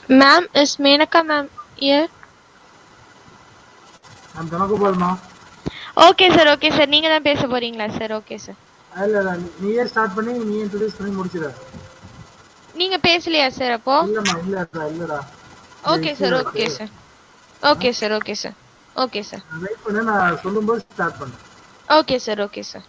Ma'am, is Menaka ma'am here? I'm Dhanagopal ma. Okay sir, okay sir. நீங்க தான் பேச போறீங்களா sir? Okay sir. இல்ல நீயே ஸ்டார்ட் பண்ணி நீ இன்ட்ரோ듀ce பண்ணி முடிச்சிர. நீங்க பேசலையா sir அப்போ? இல்லடா. Okay sir, okay sir. Okay sir, okay sir. Okay sir. Wait பண்ணு, நான் சொல்லும்போது ஸ்டார்ட் பண்ணு. Okay sir, okay sir.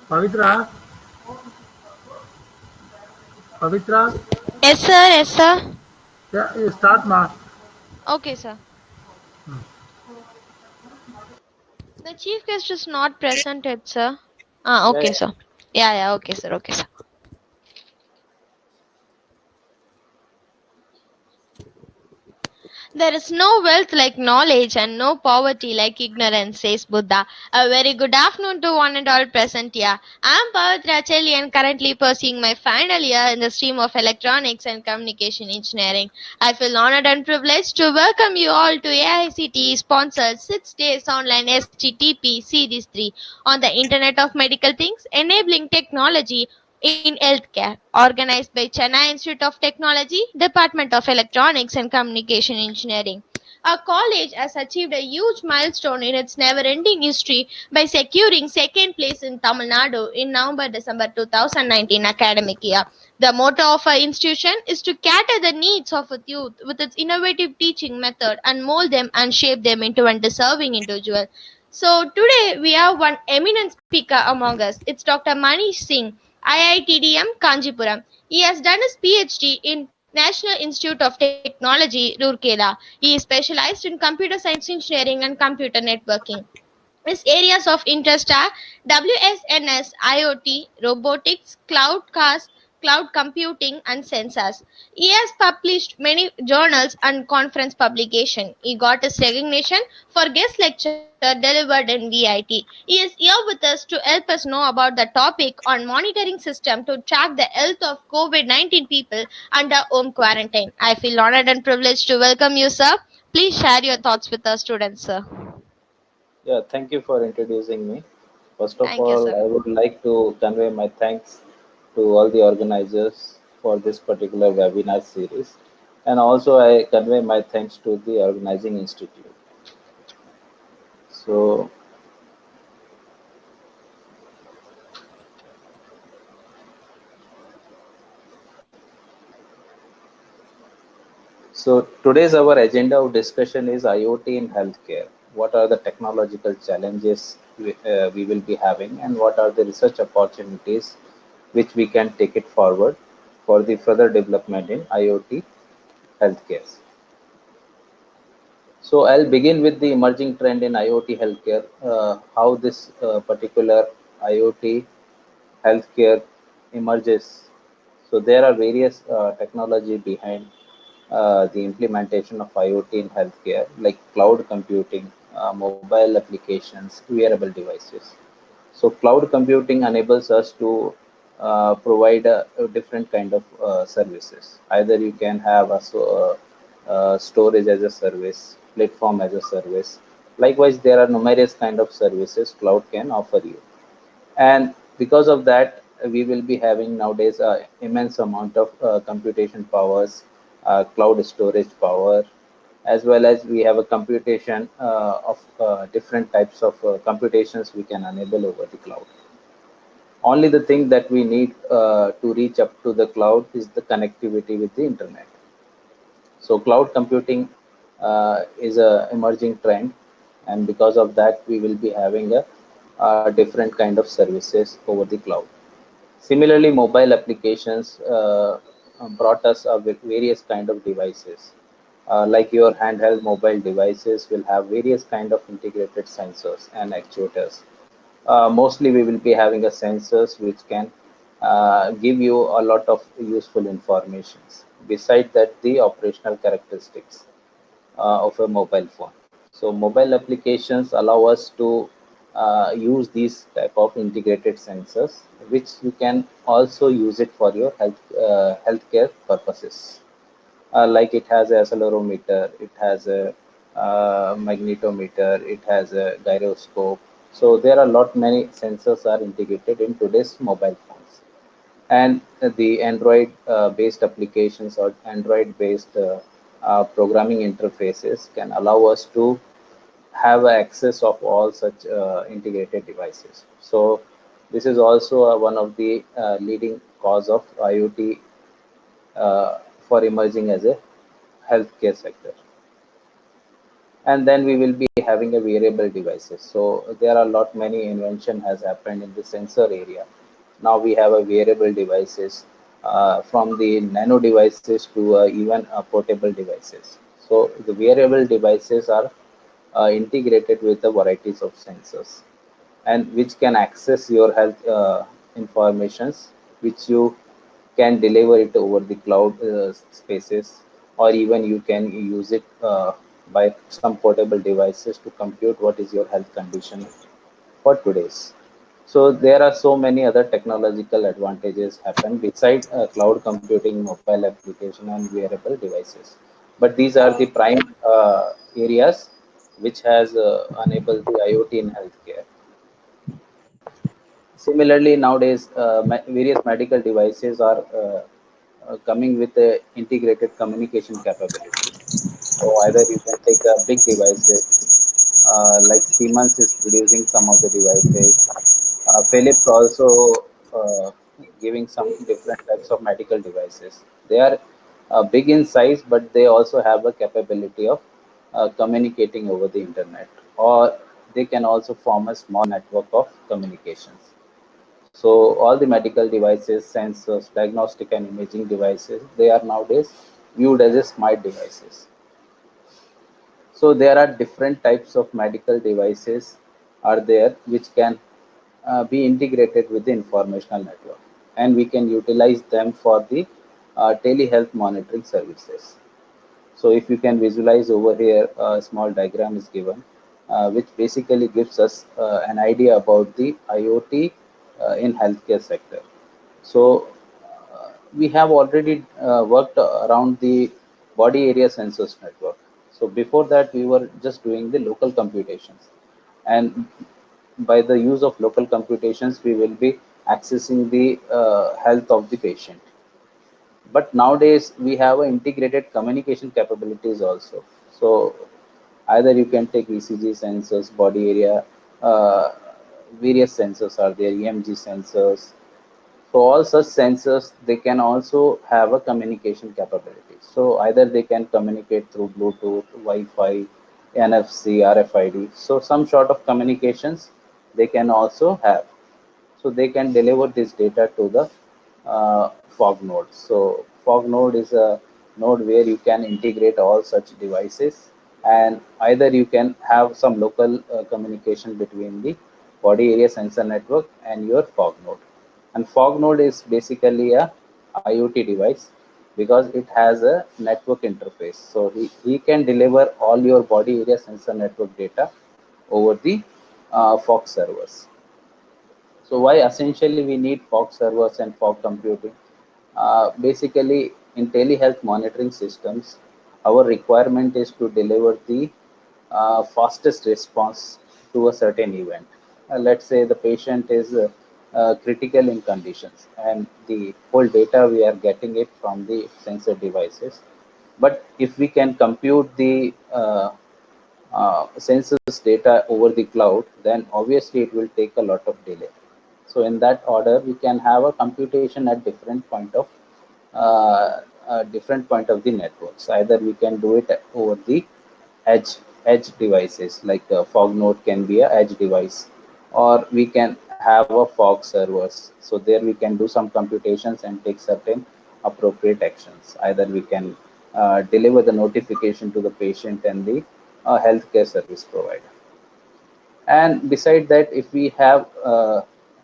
Pavitra, Pavitra, Yes, sir. Yes, sir. yeah, you start ma. Okay, sir. The chief guest is not present yet, sir. Ah, Yeah, okay, yeah. sir. Yeah, yeah. Okay, sir. Okay, sir. There is no wealth like knowledge and no poverty like ignorance, says Buddha. A very good afternoon to one and all present here. I am Pavitra Chelli and currently pursuing my final year in the stream of electronics and communication engineering. I feel honored and privileged to welcome you all to AICTE sponsored 6 days online STTP Series 3 on the Internet of Medical Things, enabling technology in healthcare, organized by Chennai Institute of Technology, Department of Electronics and Communication Engineering. Our college has achieved a huge milestone in its never-ending history by securing second place in Tamil Nadu in November-December 2019 academic year. The motto of our institution is to cater the needs of its youth with its innovative teaching method and mold them and shape them into a deserving individual. So today we have one eminent speaker among us. It's Dr. Manish Singh, IITDM Kanjipuram. He has done his PhD in National Institute of Technology, Rourkela. He is specialized in computer science engineering and computer networking. His areas of interest are WSNS, IoT, robotics, cloud computing, and sensors. He has published many journals and conference publication. He got his recognition for guest lecture delivered in VIT. He is here with us to help us know about the topic on monitoring system to track the health of COVID-19 people under home quarantine. I feel honored and privileged to welcome you, sir. Please share your thoughts with our students, sir. Yeah, thank you for introducing me. First of Thank you, all, sir. I would like to convey my thanks to all the organizers for this particular webinar series. And also, I convey my thanks to the organizing institute. So, so today's our agenda of discussion is IoT in healthcare. What are the technological challenges we will be having, and what are the research opportunities which we can take it forward for the further development in IoT healthcare. So I'll begin with the emerging trend in IoT healthcare, how this particular IoT healthcare emerges. So there are various technology behind the implementation of IoT in healthcare, like cloud computing, mobile applications, wearable devices. So cloud computing enables us to provide a different kind of services. Either you can have storage as a service, platform as a service. Likewise, there are numerous kind of services cloud can offer you, and because of that, we will be having nowadays immense amount of computation powers, cloud storage power, as well as we have a computation of different types of computations we can enable over the cloud. Only the thing that we need to reach up to the cloud is the connectivity with the internet. So cloud computing is a emerging trend, and because of that, we will be having a different kind of services over the cloud. Similarly, mobile applications brought us with various kind of devices. Like your handheld mobile devices will have various kind of integrated sensors and actuators. Mostly, we will be having a sensors which can give you a lot of useful informations. Beside that, the operational characteristics of a mobile phone. So mobile applications allow us to use these type of integrated sensors, which you can also use it for your healthcare purposes. Like it has a accelerometer, it has a magnetometer, it has a gyroscope. So there are lot many sensors are integrated in today's mobile phones, and the Android based applications or Android based programming interfaces can allow us to have access of all such integrated devices. So this is also one of the leading cause of IoT for emerging as a healthcare sector. and then we will be having a wearable devices. So there are a lot many invention has happened in the sensor area. Now we have a wearable devices, from the nano devices to even portable devices. So the wearable devices are integrated with the varieties of sensors, and which can access your health informations, which you can deliver it over the cloud spaces, or even you can use it by some portable devices to compute what is your health condition for today's. So there are so many other technological advantages happen beside cloud computing, mobile application, and wearable devices. But these are the prime areas which has enabled the IoT in healthcare. Similarly, nowadays various medical devices are coming with integrated communication capabilities. So either you can take big devices, like Siemens is producing some of the devices. Philips also giving some different types of medical devices. They are big in size, but they also have a capability of communicating over the internet, or they can also form a small network of communications. So all the medical devices, sensors, diagnostic and imaging devices, they are nowadays viewed as a smart devices. So there are different types of medical devices are there which can be integrated with the informational network, and we can utilize them for the telehealth monitoring services. So if you can visualize over here, a small diagram is given, which basically gives us an idea about the IoT in healthcare sector. So we have already worked around the body area sensors network. So before that, we were just doing the local computations, and by the use of local computations, we will be accessing the health of the patient. But nowadays we have integrated communication capabilities also. So either you can take ECG sensors, body area, uh, various sensors are there, EMG sensors. So all such sensors, they can also have a communication capability. So either they can communicate through Bluetooth, Wi-Fi, NFC, RFID. So some sort of communications they can also have. So they can deliver this data to the fog node. So fog node is a node where you can integrate all such devices, and either you can have some local communication between the body area sensor network and your fog node. And fog node is basically a IoT device because it has a network interface. So he can deliver all your body area sensor network data over the fog servers. So why essentially we need fog servers and fog computing? Basically, in telehealth monitoring systems, our requirement is to deliver the fastest response to a certain event. Let's say the patient is critical in conditions, and the whole data we are getting it from the sensor devices. But if we can compute the census data over the cloud, then obviously it will take a lot of delay. So in that order, we can have a computation at different point of the networks. Either we can do it over the edge devices, like a fog node can be a edge device, or we can have a fog servers. So there we can do some computations and take certain appropriate actions. Either we can deliver the notification to the patient and the healthcare service provider. And beside that, if we have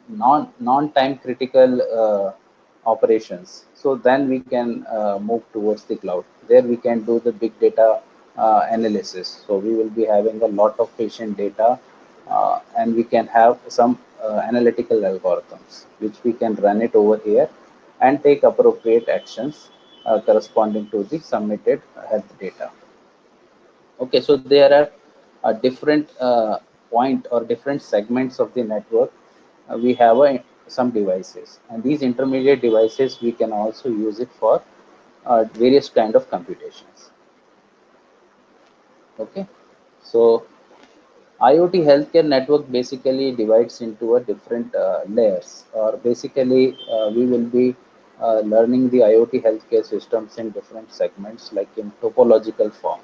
non time critical operations, so then we can move towards the cloud. There we can do the big data analysis. So we will be having a lot of patient data, and we can have some analytical algorithms which we can run it over here and take appropriate actions corresponding to the submitted health data. Okay, so there are different point or different segments of the network. We have some devices, and these intermediate devices we can also use it for various kind of computations. Okay, so IoT healthcare network basically divides into a different layers, or basically we will be learning the IoT healthcare systems in different segments, like in topological form.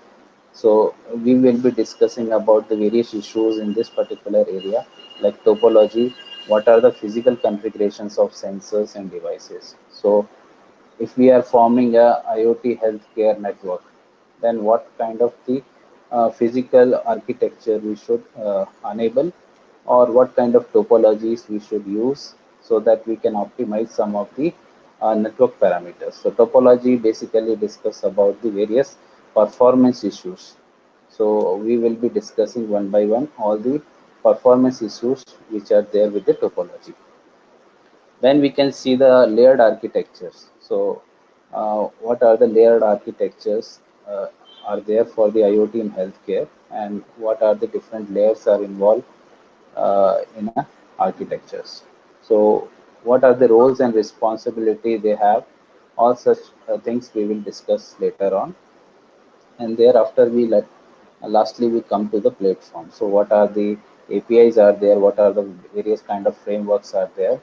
So we will be discussing about the various issues in this particular area, like topology, what are the physical configurations of sensors and devices. So if we are forming a IoT healthcare network, then what kind of the physical architecture we should enable, or what kind of topologies we should use so that we can optimize some of the network parameters. So topology basically discuss about the various performance issues. So we will be discussing one by one all the performance issues which are there with the topology. Then we can see the layered architectures. So what are the layered architectures are there for the IoT in healthcare, and what are the different layers are involved in a architectures. So what are the roles and responsibility they have, all such things we will discuss later on. And thereafter we let lastly we come to the platform. So what are the APIs are there, what are the various kind of frameworks are there.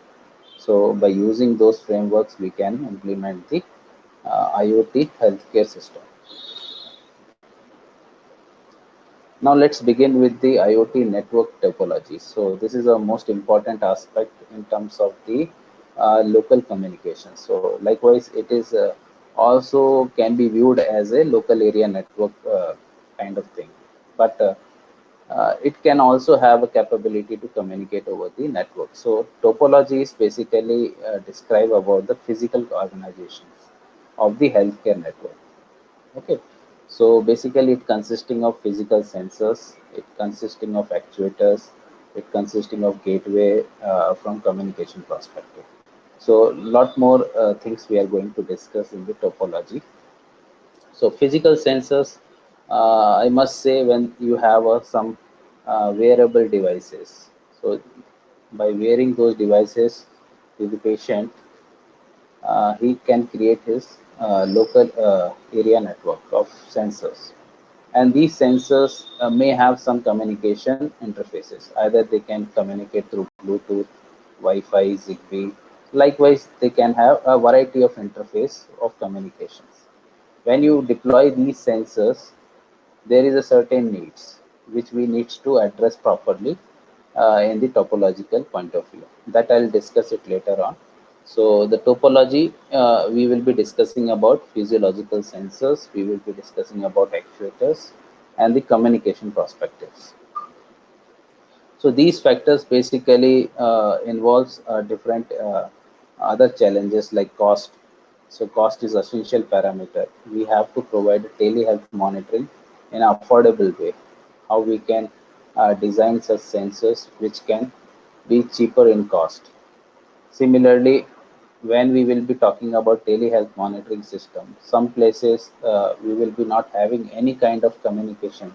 So by using those frameworks we can implement the IoT healthcare system. Now let's begin with the IoT network topology. So this is a most important aspect in terms of the local communication. So likewise, it is also can be viewed as a local area network kind of thing. But it can also have a capability to communicate over the network. So topology is basically describe about the physical organizations of the healthcare network. Okay, so basically it consisting of physical sensors, it consisting of actuators, it consisting of gateway from communication perspective. So lot more things we are going to discuss in the topology. So physical sensors, I must say, when you have some wearable devices. So by wearing those devices to the patient, he can create his local area network of sensors. And these sensors may have some communication interfaces. Either they can communicate through Bluetooth, Wi-Fi, Zigbee. Likewise, they can have a variety of interface of communications. When you deploy these sensors, there is a certain needs which we need to address properly in the topological point of view. That I'll discuss it later on. So the topology, we will be discussing about physiological sensors, we will be discussing about actuators and the communication perspectives. So these factors basically involves different other challenges like cost. So cost is essential parameter. We have to provide telehealth monitoring in an affordable way. How we can design such sensors which can be cheaper in cost. Similarly, when we will be talking about telehealth monitoring system, some places we will be not having any kind of communication.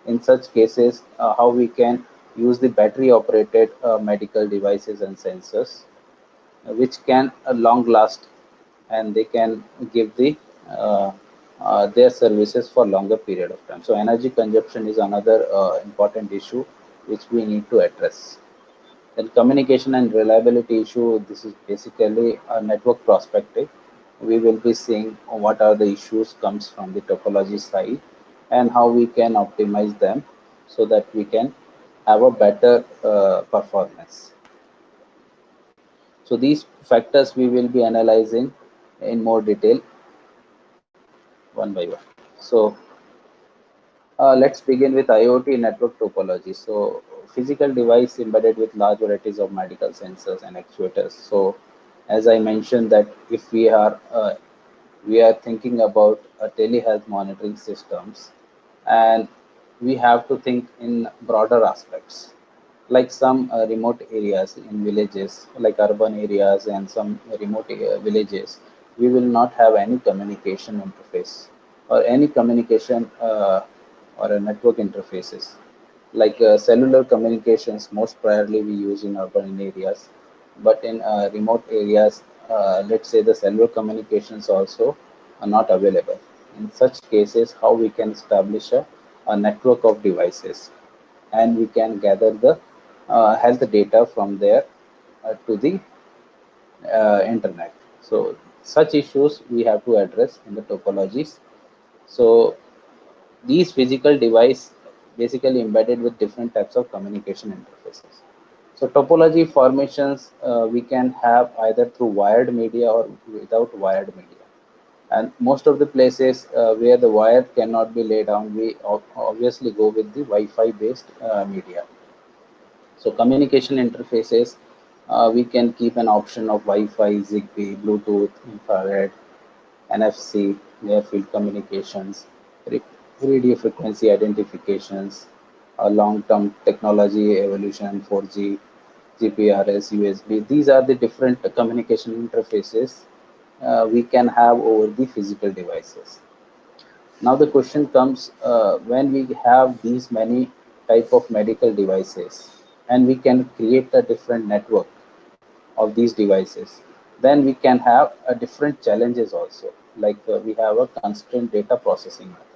In such cases, how we can use the battery operated medical devices and sensors, which can long last, and they can give the their services for longer period of time. So energy consumption is another important issue which we need to address. Then communication and reliability issue, this is basically a network perspective. We will be seeing what are the issues comes from the topology side and how we can optimize them so that we can have a better performance. So these factors we will be analyzing in more detail one by one. So let's begin with IoT network topology. So physical device embedded with large varieties of medical sensors and actuators. So as I mentioned that if we are thinking about telehealth monitoring systems, and we have to think in broader aspects, like some remote areas in villages, like urban areas and some remote villages, we will not have any communication interface or any communication or a network interfaces. Like cellular communications, most priorly we use in urban areas, but in remote areas, let's say the cellular communications also are not available. In such cases, how we can establish a network of devices, and we can gather the health data from there to the internet. So such issues we have to address in the topologies. So These physical device basically embedded with different types of communication interfaces. So topology formations we can have either through wired media or without wired media. And most of the places where the wire cannot be laid down, we obviously go with the Wi-Fi based media. So communication interfaces, we can keep an option of Wi-Fi, Zigbee, Bluetooth, infrared, NFC, near field communications, radio frequency identifications, long-term technology evolution, 4G, GPRS, USB. These are the different communication interfaces we can have over the physical devices. Now the question comes, when we have these many type of medical devices and we can create a different network of these devices, then we can have a different challenges also. Like we have a constrained data processing method.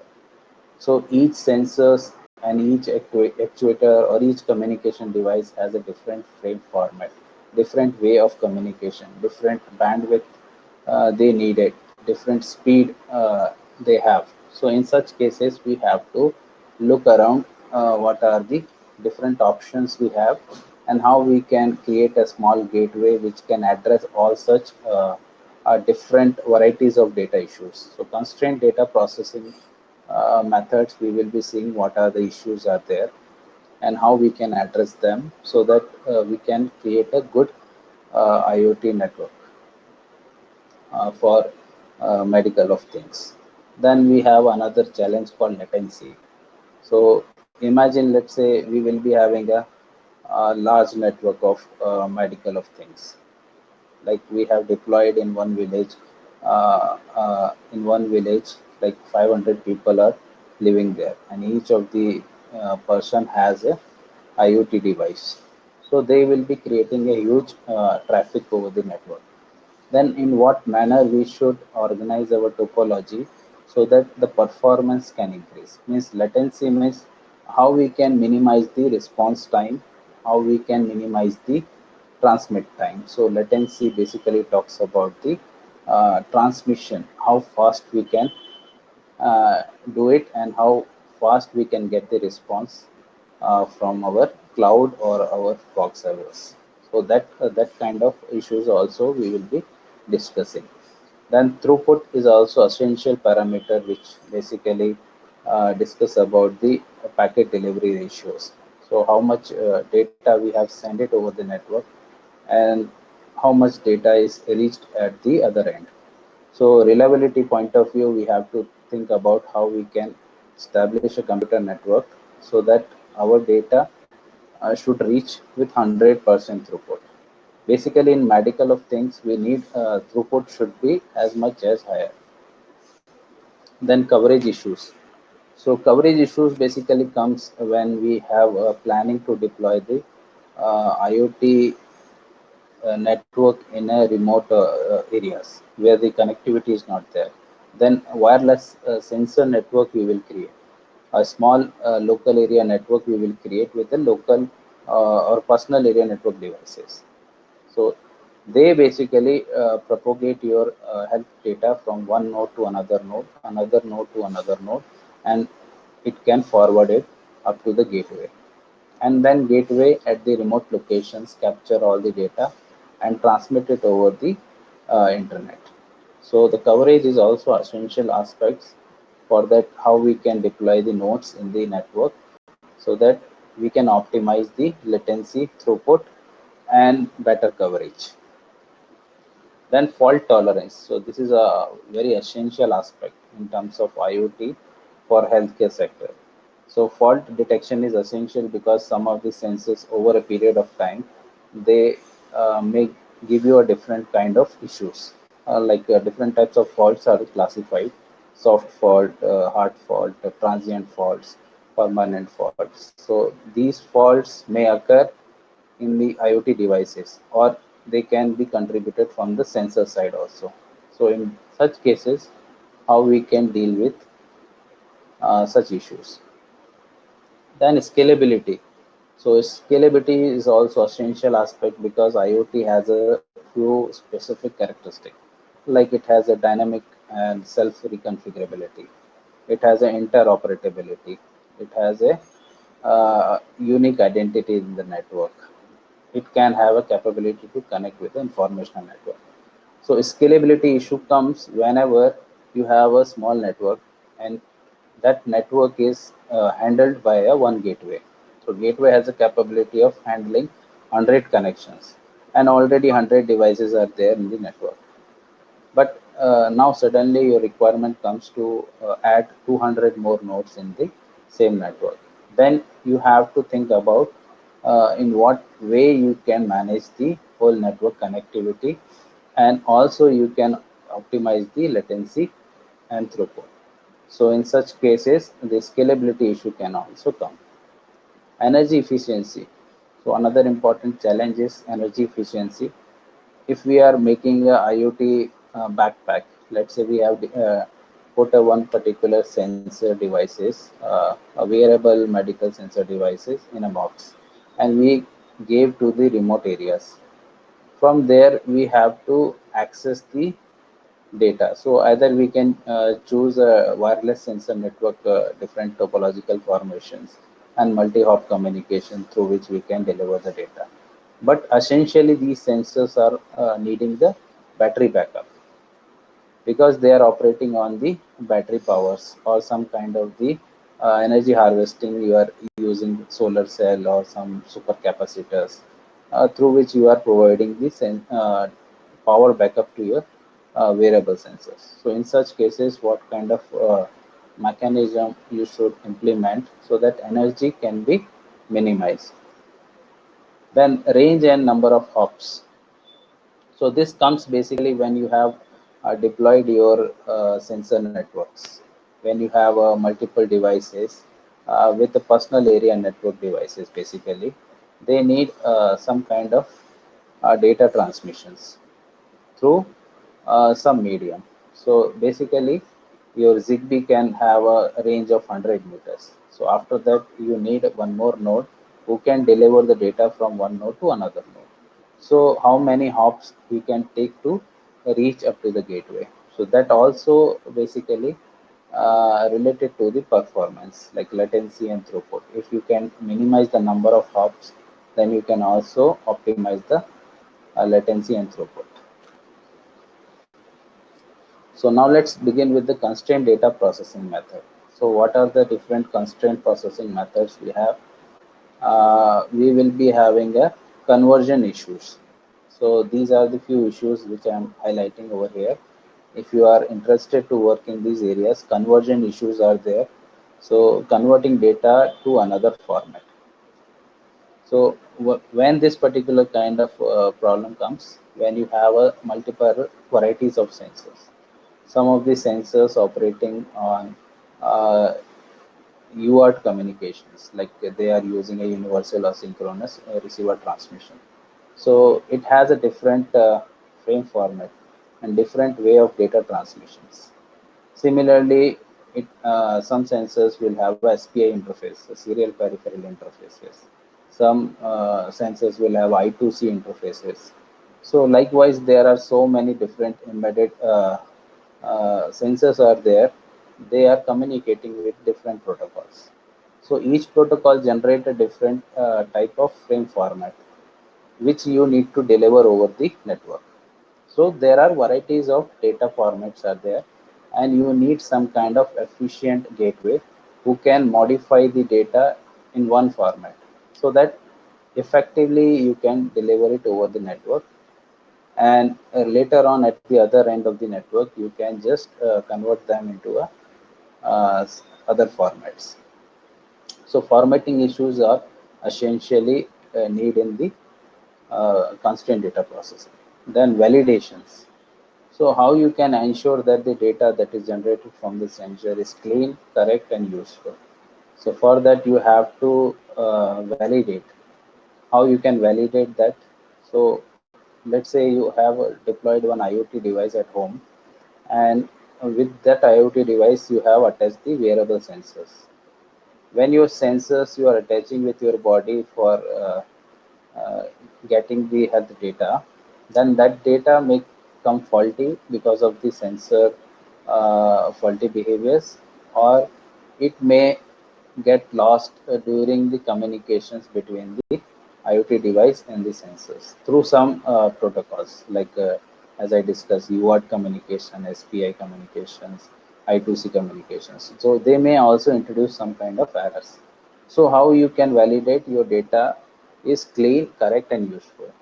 So each sensors and each actuator or each communication device has a different frame format, different way of communication, different bandwidth they needed, different speed they have. So in such cases, we have to look around what are the different options we have and how we can create a small gateway which can address all such different varieties of data issues. So constrained data processing methods, we will be seeing what are the issues are there and how we can address them so that we can create a good IoT network for medical of things. Then we have another challenge called latency. So imagine, let's say we will be having a large network of medical of things. Like we have deployed in one village, like 500 people are living there, and each of the person has a IoT device. So they will be creating a huge traffic over the network. Then in what manner we should organize our topology so that the performance can increase? Means latency means how we can minimize the response time, how we can minimize the transmit time. So latency basically talks about the transmission, how fast we can uh, do it and how fast we can get the response from our cloud or our fog servers. So that kind of issues also we will be discussing. Then throughput is also essential parameter which basically discuss about the packet delivery ratios. So how much data we have sent it over the network and how much data is reached at the other end. So reliability point of view, we have to think about how we can establish a computer network so that our data should reach with 100% throughput. Basically, in medical of things, we need throughput should be as much as higher. Then coverage issues. So coverage issues basically comes when we have planning to deploy the IoT network in a remote areas where the connectivity is not there. Then wireless sensor network we will create. A small local area network we will create with the local or personal area network devices. So they basically propagate your health data from one node to another node to another node, and it can forward it up to the gateway. And then gateway at the remote locations capture all the data and transmit it over the internet. So the coverage is also essential aspects for that how we can deploy the nodes in the network so that we can optimize the latency, throughput, and better coverage. Then fault tolerance. So this is a very essential aspect in terms of IoT for healthcare sector. So fault detection is essential because some of the sensors over a period of time, they may give you a different kind of issues. Different types of faults are classified: soft fault, hard fault, transient faults, permanent faults. So these faults may occur in the IoT devices, or they can be contributed from the sensor side also. So in such cases, how we can deal with such issues. Then scalability. So scalability is also essential aspect because IoT has a few specific characteristics, like it has a dynamic and self reconfigurability. It has an interoperability. It has a unique identity in the network. It can have a capability to connect with the informational network. So scalability issue comes whenever you have a small network and that network is handled by a one gateway. So gateway has a capability of handling 100 connections and already 100 devices are there in the network. But now suddenly your requirement comes to add 200 more nodes in the same network. Then you have to think about in what way you can manage the whole network connectivity, and also you can optimize the latency and throughput. So in such cases, the scalability issue can also come. Energy efficiency. So another important challenge is energy efficiency. If we are making a IoT backpack, let's say we have put a one particular sensor devices, a wearable medical sensor devices in a box, and we gave to the remote areas. From there, we have to access the data. So either we can choose a wireless sensor network, different topological formations, and multi-hop communication through which we can deliver the data. But essentially, these sensors are needing the battery backup because they are operating on the battery powers or some kind of the energy harvesting. You are using solar cell or some super capacitors through which you are providing the power backup to your wearable sensors. So in such cases, what kind of mechanism you should implement so that energy can be minimized. Then range and number of hops. So this comes basically when you have deployed your sensor networks, when you have multiple devices with the personal area network devices. Basically, they need some kind of data transmissions through some medium. So basically, your ZigBee can have a range of 100 meters. So after that, you need one more node who can deliver the data from one node to another node. So how many hops he can take to reach up to the gateway. So that also basically related to the performance like latency and throughput. If you can minimize the number of hops, then you can also optimize the latency and throughput. So now let's begin with the constraint data processing method. So what are the different constraint processing methods we have? We will be having a conversion issues. So these are the few issues which I am highlighting over here. If you are interested to work in these areas, conversion issues are there. So converting data to another format. So when this particular kind of problem comes, when you have a multiple varieties of sensors, some of the sensors operating on uh, UART communications, like they are using a universal asynchronous receiver transmission. So it has a different frame format and different way of data transmissions. Similarly, some sensors will have a SPI interface, a serial peripheral interfaces. Some sensors will have I2C interfaces. So likewise, there are so many different embedded sensors are there. They are communicating with different protocols. So each protocol generates a different type of frame format, which you need to deliver over the network. So there are varieties of data formats are there, and you need some kind of efficient gateway who can modify the data in one format so that effectively you can deliver it over the network, and later on at the other end of the network you can just convert them into a other formats. So formatting issues are essentially need in the constraint data processing. Then validations. So how you can ensure that the data that is generated from the sensor is clean, correct, and useful. So for that you have to validate. How you can validate that? So let's say you have deployed one IoT device at home, and with that IoT device you have attached the wearable sensors. When your sensors you are attaching with your body for uh, getting the health data, then that data may come faulty because of the sensor faulty behaviors, or it may get lost during the communications between the IoT device and the sensors through some protocols like as I discussed, UART communication, SPI communications, I2C communications. So they may also introduce some kind of errors. So how you can validate your data is clean, correct, and useful.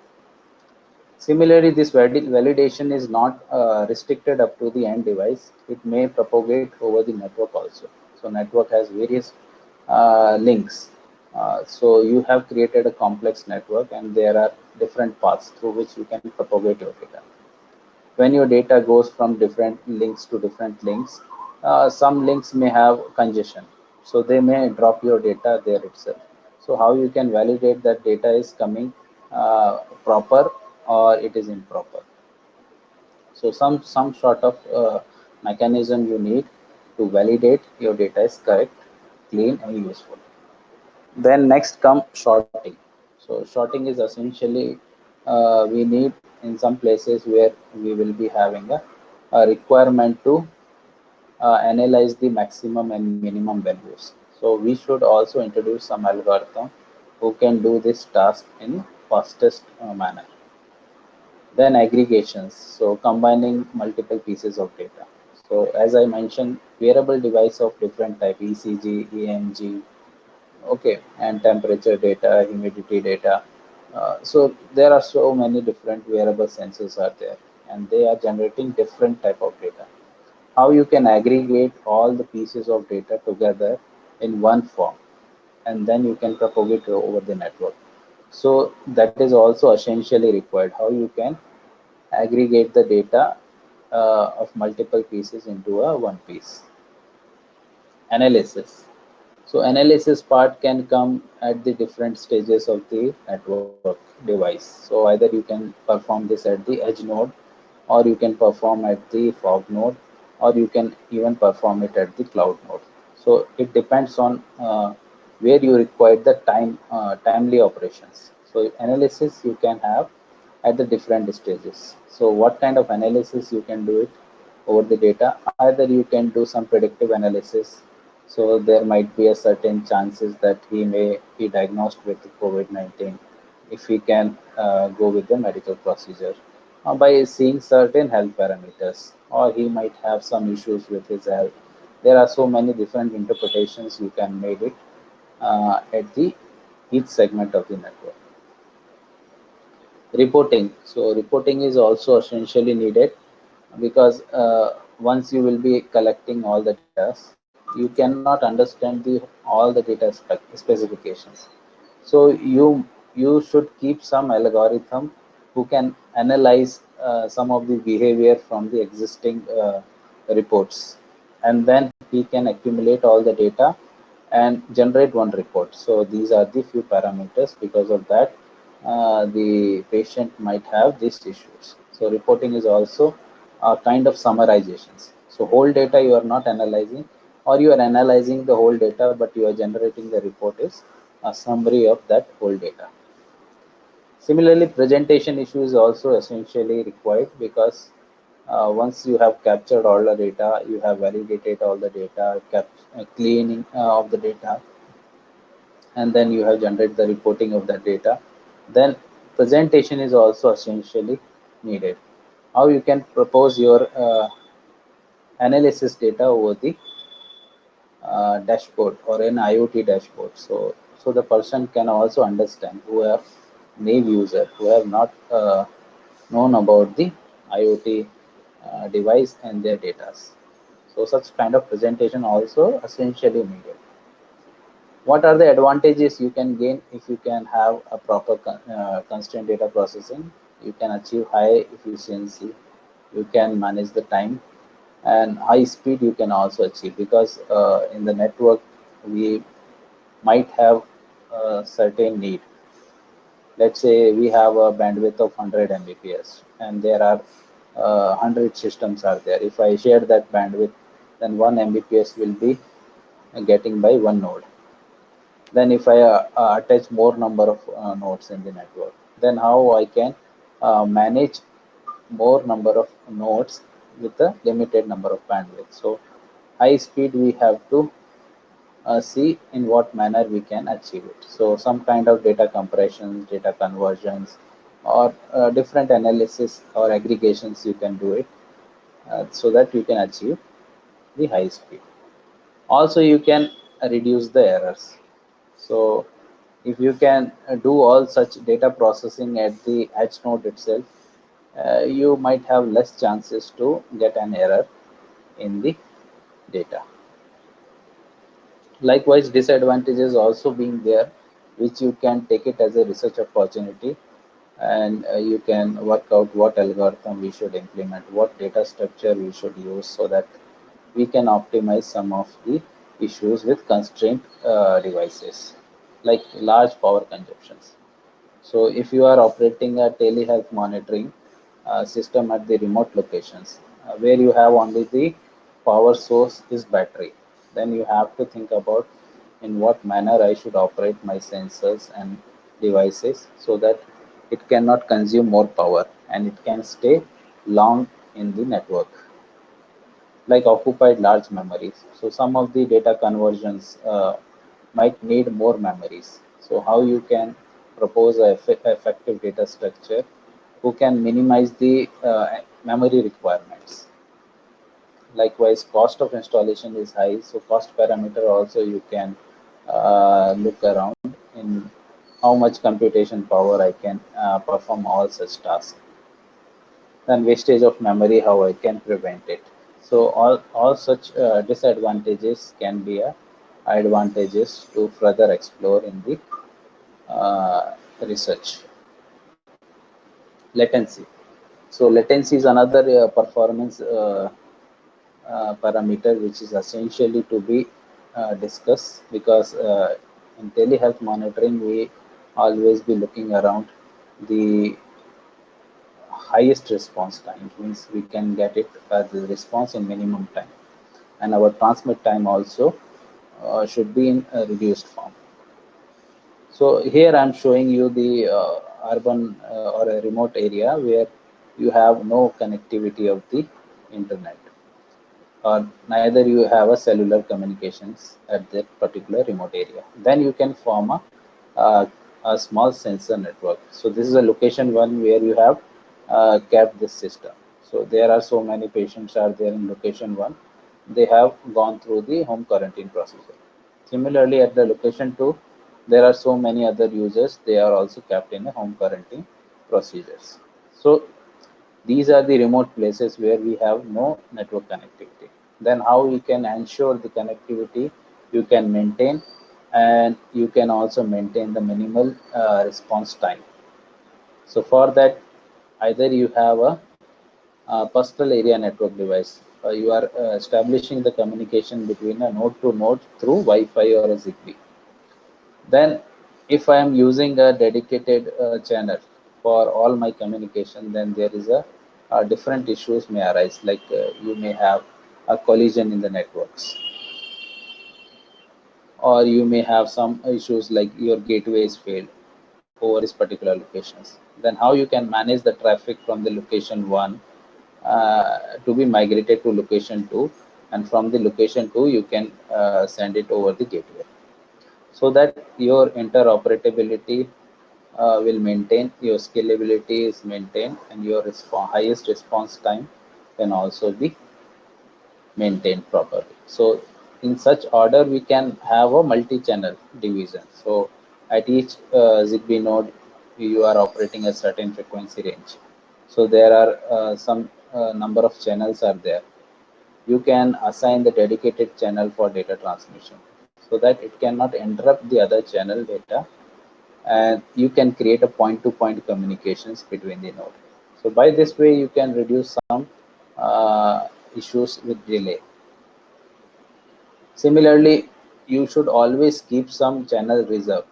Similarly, this validation is not restricted up to the end device. It may propagate over the network also. So network has various links. So you have created a complex network and there are different paths through which you can propagate your data. When your data goes from different links to different links, some links may have congestion. So they may drop your data there itself. So how you can validate that data is coming proper or it is improper. So some sort of mechanism you need to validate your data is correct, clean, and useful. Then next come sorting. So sorting is essentially we need in some places where we will be having a requirement to analyze the maximum and minimum values. So we should also introduce some algorithm who can do this task in fastest manner. Then aggregations, so combining multiple pieces of data. So as I mentioned, wearable device of different type, ECG, EMG, okay, and temperature data, humidity data. So there are so many different wearable sensors are there, and they are generating different type of data. How you can aggregate all the pieces of data together in one form, and then you can propagate over the network. So that is also essentially required. How you can aggregate the data of multiple pieces into a one piece. Analysis. So analysis part can come at the different stages of the network device. So either you can perform this at the edge node, or you can perform at the fog node, or you can even perform it at the cloud node. So it depends on where you require the timely operations. So analysis you can have at the different stages. So what kind of analysis you can do it over the data? Either you can do some predictive analysis. So there might be a certain chances that he may be diagnosed with COVID-19 if he can go with the medical procedure by seeing certain health parameters, or he might have some issues with his health. There are so many different interpretations you can make it at the each segment of the network. Reporting. So reporting is also essentially needed because once you will be collecting all the data, you cannot understand the all the data specifications. So you should keep some algorithm who can analyze some of the behavior from the existing reports, and then he can accumulate all the data and generate one report. So these are the few parameters. Because of that, the patient might have these issues. So reporting is also a kind of summarizations. So whole data you are not analyzing, or you are analyzing the whole data, but you are generating the report is a summary of that whole data. Similarly, presentation issue is also essentially required because once you have captured all the data, you have validated all the data, cleaning of the data, and then you have generated the reporting of that data, then presentation is also essentially needed. How you can propose your analysis data over the dashboard or an IoT dashboard. So the person can also understand who have naive user who have not known about the IoT device and their data. So such kind of presentation also essentially needed. What are the advantages you can gain if you can have a proper constraint data processing? You can achieve high efficiency, you can manage the time, and high speed you can also achieve because in the network we might have a certain need. Let's say we have a bandwidth of 100 Mbps and there are 100 systems are there. If I share that bandwidth, then 1 Mbps will be getting by one node. Then if I attach more number of nodes in the network, then how I can manage more number of nodes with a limited number of bandwidth. So high speed, we have to see in what manner we can achieve it. So some kind of data compressions, data conversions, or different analysis or aggregations you can do it, so that you can achieve the high speed. Also, you can reduce the errors. So if you can do all such data processing at the edge node itself, you might have less chances to get an error in the data. Likewise, disadvantages also being there, which you can take it as a research opportunity, and you can work out what algorithm we should implement, what data structure we should use, so that we can optimize some of the issues with constrained devices, like large power consumptions. So if you are operating a telehealth monitoring system at the remote locations, where you have only the power source is battery, then you have to think about in what manner I should operate my sensors and devices, so that it cannot consume more power and it can stay long in the network, like occupied large memories. So some of the data conversions might need more memories. So how you can propose a effective data structure who can minimize the memory requirements. Likewise, cost of installation is high, so cost parameter also you can look around in how much computation power I can perform all such tasks. Then wastage of memory, how I can prevent it. So all such disadvantages can be advantages to further explore in the research. Latency. So latency is another performance parameter which is essentially to be discussed, because in telehealth monitoring we always be looking around the highest response time, means we can get it the response in minimum time, and our transmit time also should be in a reduced form. So here I'm showing you the urban or a remote area where you have no connectivity of the internet, or neither you have a cellular communications at that particular remote area. Then you can form uh, a small sensor network. So this is a location one where you have kept this system. So there are so many patients are there in location one. They have gone through the home quarantine procedure. Similarly, at the location two, there are so many other users. They are also kept in a home quarantine procedures. So these are the remote places where we have no network connectivity. Then how we can ensure the connectivity you can maintain, and you can also maintain the minimal response time. So for that, either you have a personal area network device, you are establishing the communication between a node to node through Wi-Fi or a Zigbee. Then if I am using a dedicated channel for all my communication, then there is different issues may arise, like you may have a collision in the networks, or you may have some issues like your gateway is failed over this particular locations. Then how you can manage the traffic from the location one to be migrated to location two, and from the location two you can send it over the gateway, so that your interoperability will maintain, your scalability is maintained, and your highest response time can also be maintained properly. So in such order, we can have a multi-channel division. So at each Zigbee node, you are operating a certain frequency range. So there are some number of channels are there. You can assign the dedicated channel for data transmission, so that it cannot interrupt the other channel data, and you can create a point-to-point communications between the node. So by this way, you can reduce some issues with delay. Similarly, you should always keep some channel reserve,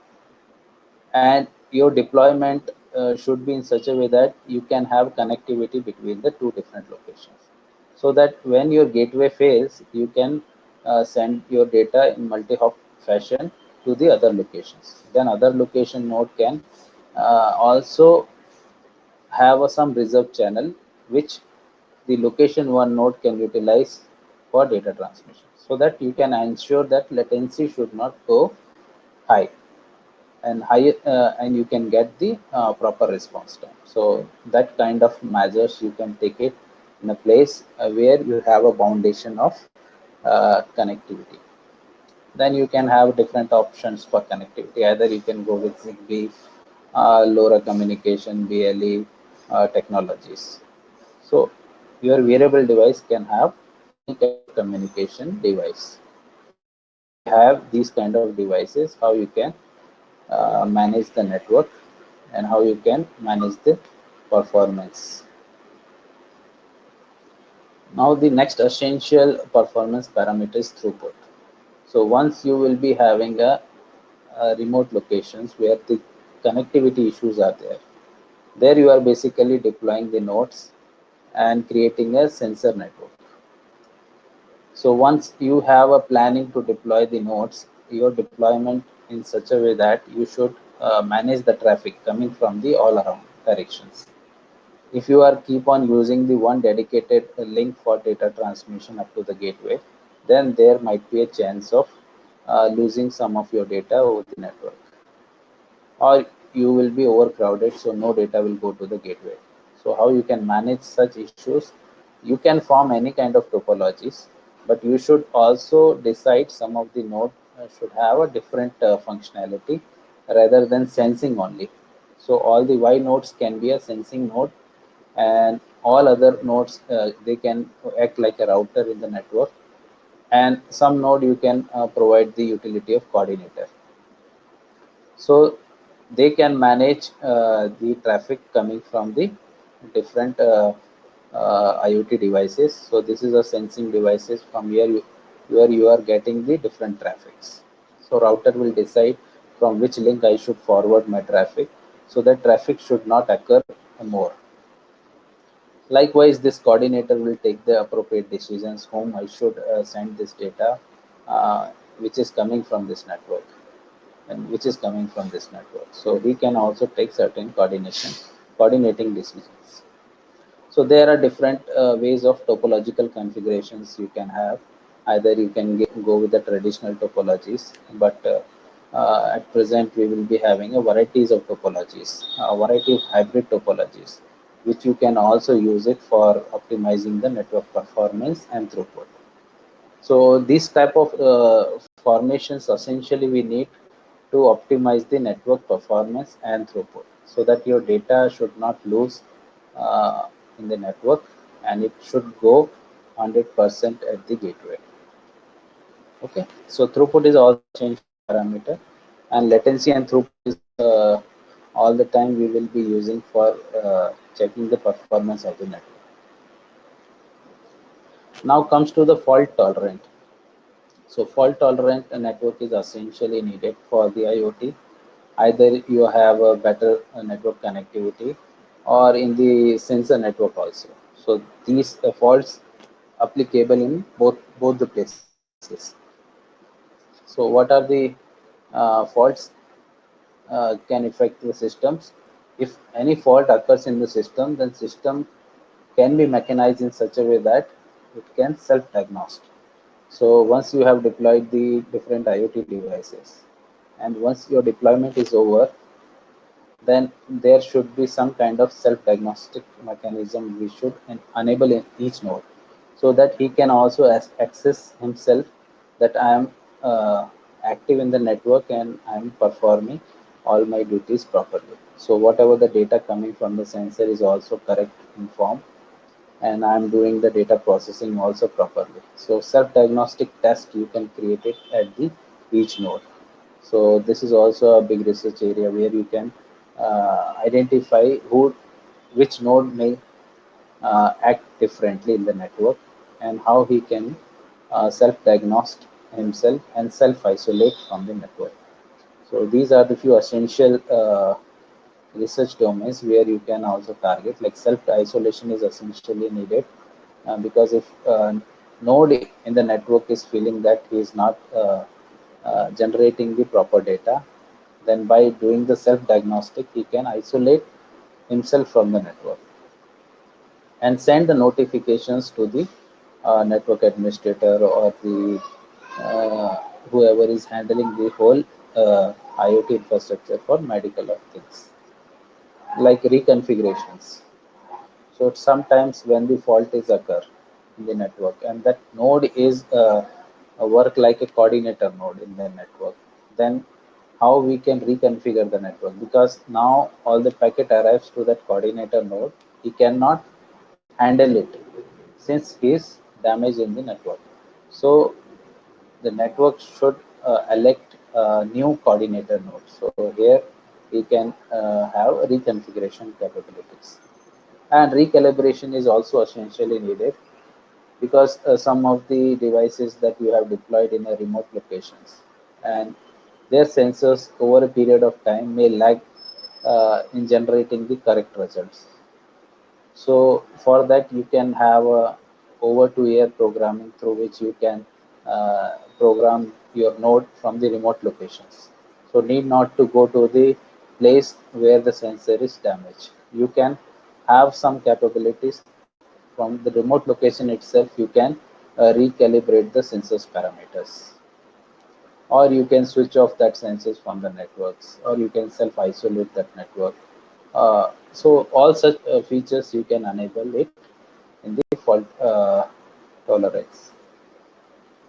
and your deployment should be in such a way that you can have connectivity between the two different locations, so that when your gateway fails, you can send your data in multi-hop fashion to the other locations. Then other location node can also have some reserve channel, which the location one node can utilize for data transmission. so that you can ensure that latency should not go high and high, and you can get the proper response time. So that kind of measures you can take it in a place where you have a foundation of connectivity. Then you can have different options for connectivity. Either you can go with Zigbee, LoRa communication, BLE technologies. So your wearable device can have any kind of communication device. So once you have these kind of devices, how you can manage the network and how you can manage the performance. Now the next essential performance parameter is throughput. So once you will be having a remote locations where the connectivity issues are there you are basically deploying the nodes and creating a sensor network. So once you have a planning to deploy the nodes, your deployment in such a way that you should manage the traffic coming from the all around directions. If you are keep on using the one dedicated link for data transmission up to the gateway, then there might be a chance of losing some of your data over the network, or you will be overcrowded, so no data will go to the gateway. So how you can manage such issues? You can form any kind of topologies, but you should also decide some of the node should have a different functionality rather than sensing only. So all the Y nodes can be a sensing node, and all other nodes they can act like a router in the network, and some node you can provide the utility of coordinator. So they can manage the traffic coming from the different IoT devices. So this is a sensing devices from where you are getting the different traffics. So router will decide from which link I should forward my traffic, so that traffic should not occur more. Likewise, this coordinator will take the appropriate decisions whom I should send this data, which is coming from this network and which is coming from this network. So he can also take certain coordinating decisions. So there are different ways of topological configurations you can have. Either you can go with the traditional topologies, but at present we will be having a varieties of topologies, a variety of hybrid topologies, which you can also use it for optimizing the network performance and throughput. So these type of formations essentially we need to optimize the network performance and throughput, so that your data should not lose uh, in the network, and it should go 100% at the gateway. Okay, so throughput is also essential parameter, and latency and throughput is all the time we will be using for checking the performance of the network. Now comes to the fault tolerant. So fault tolerant network is essentially needed for the IoT. Either you have a better network connectivity, or in the sensor network also. So these faults applicable in both the places. So what are the faults can affect the systems? If any fault occurs in the system, then system can be mechanized in such a way that it can self-diagnose. So once you have deployed the different IoT devices, and once your deployment is over, then there should be some kind of self-diagnostic mechanism we should enable in each node, so that he can also access himself that I am active in the network and I am performing all my duties properly. So whatever the data coming from the sensor is also correct in form, and I'm doing the data processing also properly. So self-diagnostic test you can create it at the each node. So this is also a big research area where you can identify which node may act differently in the network, and how he can self-diagnose himself and self-isolate from the network. So these are the few essential research domains where you can also target. Like self-isolation is essentially needed, because if node in the network is feeling that he is not generating the proper data, then by doing the self-diagnostic, he can isolate himself from the network and send the notifications to the network administrator or the uh, whoever is handling the whole IoT infrastructure for medical of things, like reconfigurations. So sometimes when the fault is occur in the network, and that node is a work like a coordinator node in the network, then how we can reconfigure the network, because now all the packet arrives to that coordinator node, he cannot handle it since he is damaged in the network. So the network should elect a new coordinator node. So here we can have reconfiguration capabilities. And recalibration is also essentially needed, because some of the devices that you have deployed in a remote locations, and their sensors over a period of time may lag in generating the correct results. So for that you can have a over 2 year programming through which you can program your node from the remote locations. So need not to go to the place where the sensor is damaged. You can have some capabilities from the remote location itself. You can recalibrate the sensors parameters, or you can switch off that sensors from the networks, or you can self isolate that network. So all such features you can enable it in the fault tolerance.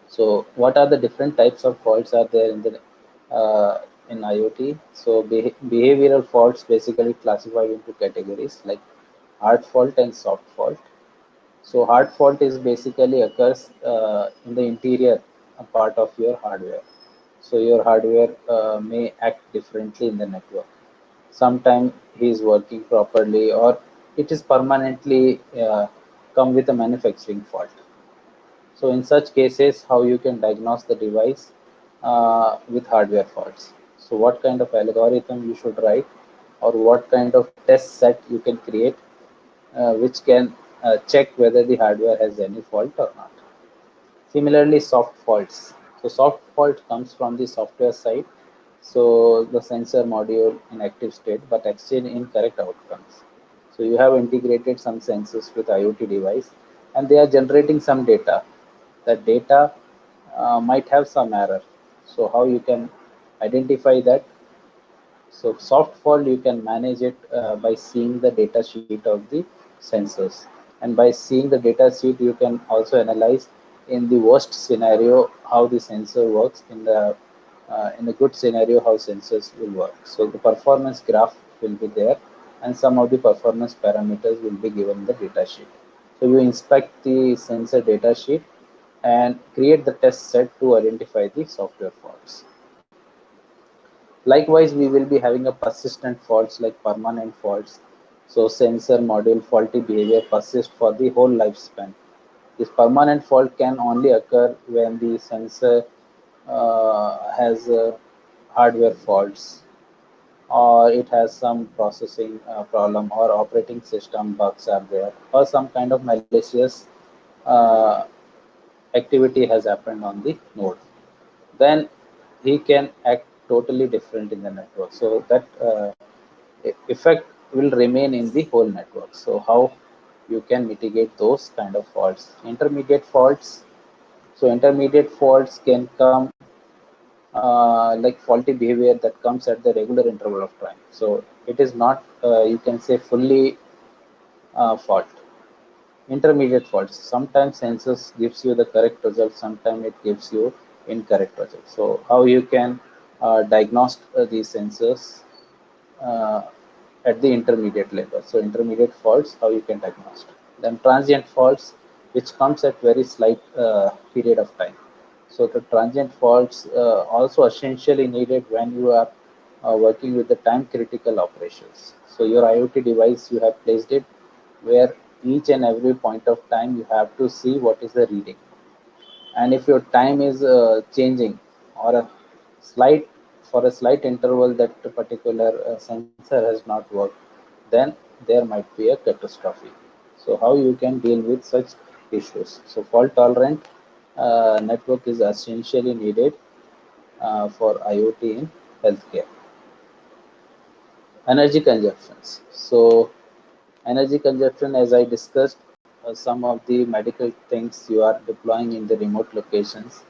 So what are the different types of faults are there in IoT? So behavioral faults basically classified into categories like hard fault and soft fault. So hard fault is basically occurs in the interior part of your hardware. So your hardware may act differently in the network. Sometimes he is working properly, or it is permanently come with a manufacturing fault. So in such cases, how you can diagnose the device with hardware faults. So what kind of algorithm you should write, or what kind of test set you can create, which can check whether the hardware has any fault or not. Similarly, soft faults. So soft fault comes from the software side. So the sensor module in active state, but exchange incorrect outcomes. So you have integrated some sensors with IoT device, and they are generating some data. That data might have some error. So how you can identify that? So soft fault you can manage it by seeing the data sheet of the sensors, and by seeing the data sheet you can also analyze in the worst scenario how the sensor works, in a good scenario how sensors will work. So the performance graph will be there, and some of the performance parameters will be given in the data sheet. So you inspect the sensor data sheet and create the test set to identify the software faults. Likewise, we will be having a persistent faults like permanent faults. So sensor module faulty behavior persists for the whole lifespan. This permanent fault can only occur when the sensor has hardware faults, or it has some processing problem, or operating system bugs are there, or some kind of malicious uh, activity has happened on the node. Then he can act totally different in the network. So that effect will remain in the whole network. So how you can mitigate those kind of faults? Intermediate faults. So intermediate faults can come like faulty behavior that comes at the regular interval of time. So it is not you can say fully fault. Intermediate faults. Sometimes sensors gives you the correct result. Sometimes it gives you incorrect result. So how you can diagnose these sensors uh, at the intermediate level. So intermediate faults, how you can diagnose. Then transient faults, which comes at very slight period of time. So the transient faults also essentially needed when you are working with the time critical operations. So your IoT device, you have placed it where each and every point of time you have to see what is the reading. And if your time is changing, or a slight for a slight interval that a particular sensor has not worked, then there might be a catastrophe. So how you can deal with such issues? So fault tolerant network is essentially needed for IoT in healthcare. Energy consumptions. So energy consumption, as I discussed, some of the medical things you are deploying in the remote locations,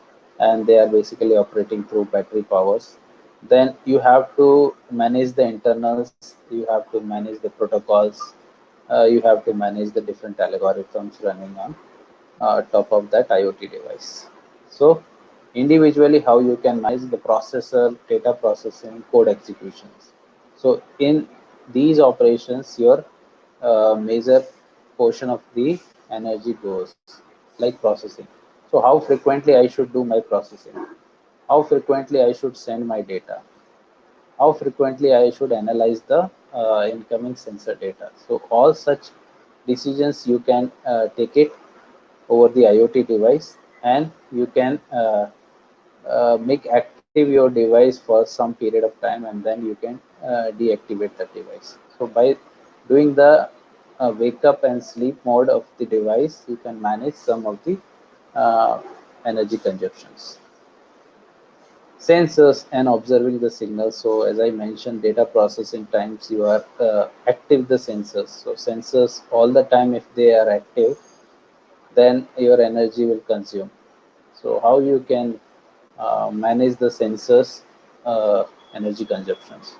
and they are basically operating through battery powers. Then you have to manage the internals, you have to manage the protocols, you have to manage the different algorithms running on top of that IoT device. So individually, how you can manage the processor, data processing, code executions. So in these operations, your major portion of the energy goes, like processing. So how frequently I should do my processing? How frequently I should send my data? How frequently I should analyze the incoming sensor data? So all such decisions you can take it over the IoT device, and you can make active your device for some period of time, and then you can deactivate the device. So by doing the wake up and sleep mode of the device, you can manage some of the uh, energy consumptions. Sensors and observing the signals. So as I mentioned, data processing times you are active the sensors. So sensors all the time, if they are active, then your energy will consume. So how you can manage the sensors energy consumptions?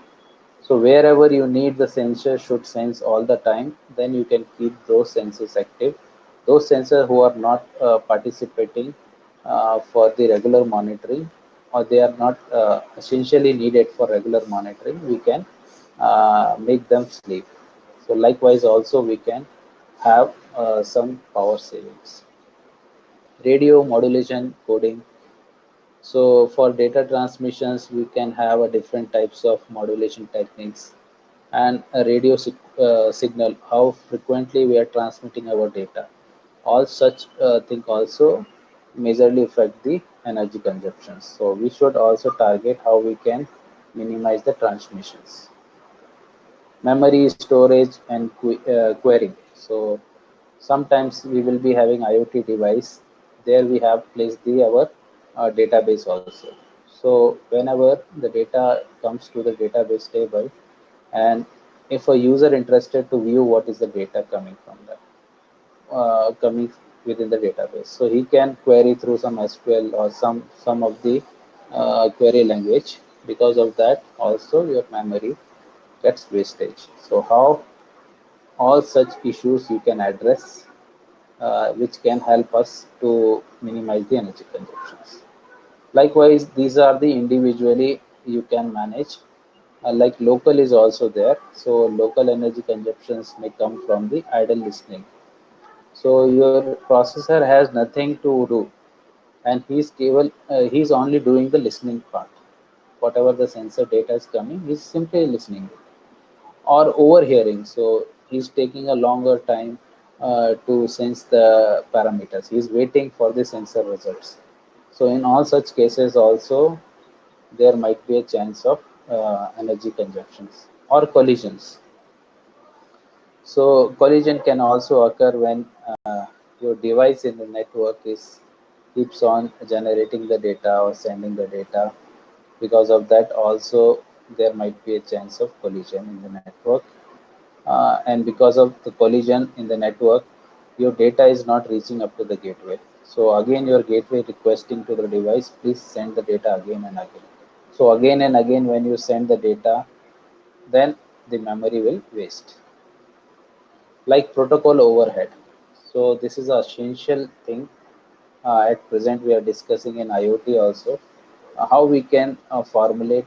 So wherever you need the sensor should sense all the time, then you can keep those sensors active. Those sensors who are not participating for the regular monitoring, or they are not essentially needed for regular monitoring, we can make them sleep. So likewise also we can have some power savings. Radio modulation coding. So for data transmissions, we can have a different types of modulation techniques, and a radio signal, how frequently we are transmitting our data. All such thing also majorly affect the energy consumptions. So we should also target how we can minimize the transmissions. Memory storage and querying. So sometimes we will be having IoT device, there we have placed the our database also. So whenever the data comes to the database table, and if a user interested to view what is the data coming from that, coming within the database, so he can query through some SQL or some of the query language. Because of that also your memory gets wastage. So how all such issues you can address, which can help us to minimize the energy consumptions. Likewise, these are the individually you can manage. Like local is also there. So local energy consumptions may come from the idle listening. So your processor has nothing to do, and he's only doing the listening part. Whatever the sensor data is coming, he's simply listening or overhearing. So he's taking a longer time to sense the parameters. He's waiting for the sensor results. So in all such cases also, there might be a chance of energy consumptions or collisions. So collision can also occur when your device in the network is keeps on generating the data or sending the data. Because of that also there might be a chance of collision in the network. And because of the collision in the network, your data is not reaching up to the gateway. So again, your gateway requesting to the device, please send the data again and again. So again and again, when you send the data, then the memory will waste. Like protocol overhead. So this is an essential thing. At present, we are discussing in IoT also how we can formulate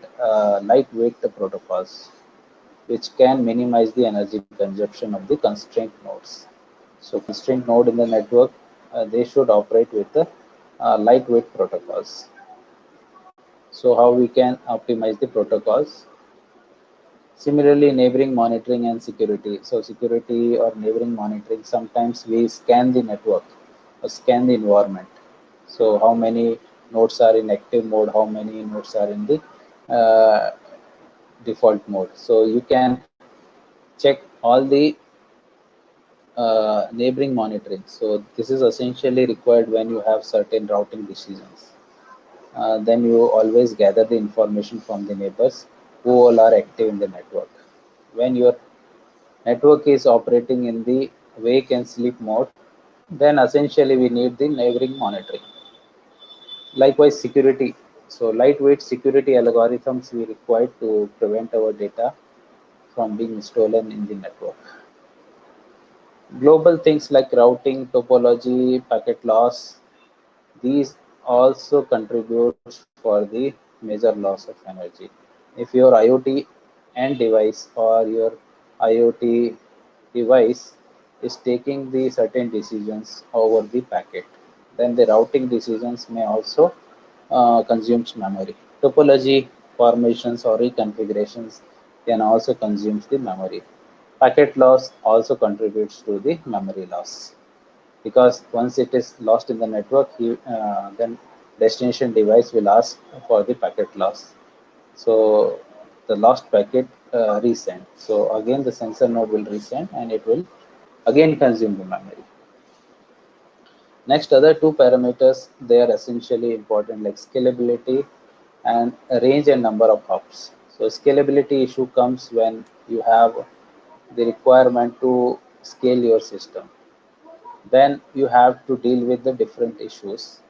lightweight protocols which can minimize the energy consumption of the constraint nodes. So constraint node in the network, they should operate with the lightweight protocols. So how we can optimize the protocols? Similarly, neighboring monitoring and security. So security or neighboring monitoring, sometimes we scan the network or scan the environment. So how many nodes are in active mode, how many nodes are in the default mode. So you can check all the neighboring monitoring. So this is essentially required when you have certain routing decisions. Then you always gather the information from the neighbors who all are active in the network. When your network is operating in the wake and sleep mode, then essentially we need the neighboring monitoring. Likewise, security. So lightweight security algorithms we require to prevent our data from being stolen in the network. Global things like routing, topology, packet loss, these also contributes for the major loss of energy. If your IoT end device or your IoT device is taking the certain decisions over the packet, then the routing decisions may also consume memory. Topology formations or reconfigurations can also consume the memory. Packet loss also contributes to the memory loss because once it is lost in the network, then destination device will ask for the packet loss. So the lost packet resend. So again, the sensor node will resend and it will again consume the memory. Next, other two parameters, they are essentially important like scalability and range and number of hops. So scalability issue comes when you have the requirement to scale your system. Then you have to deal with the different issues.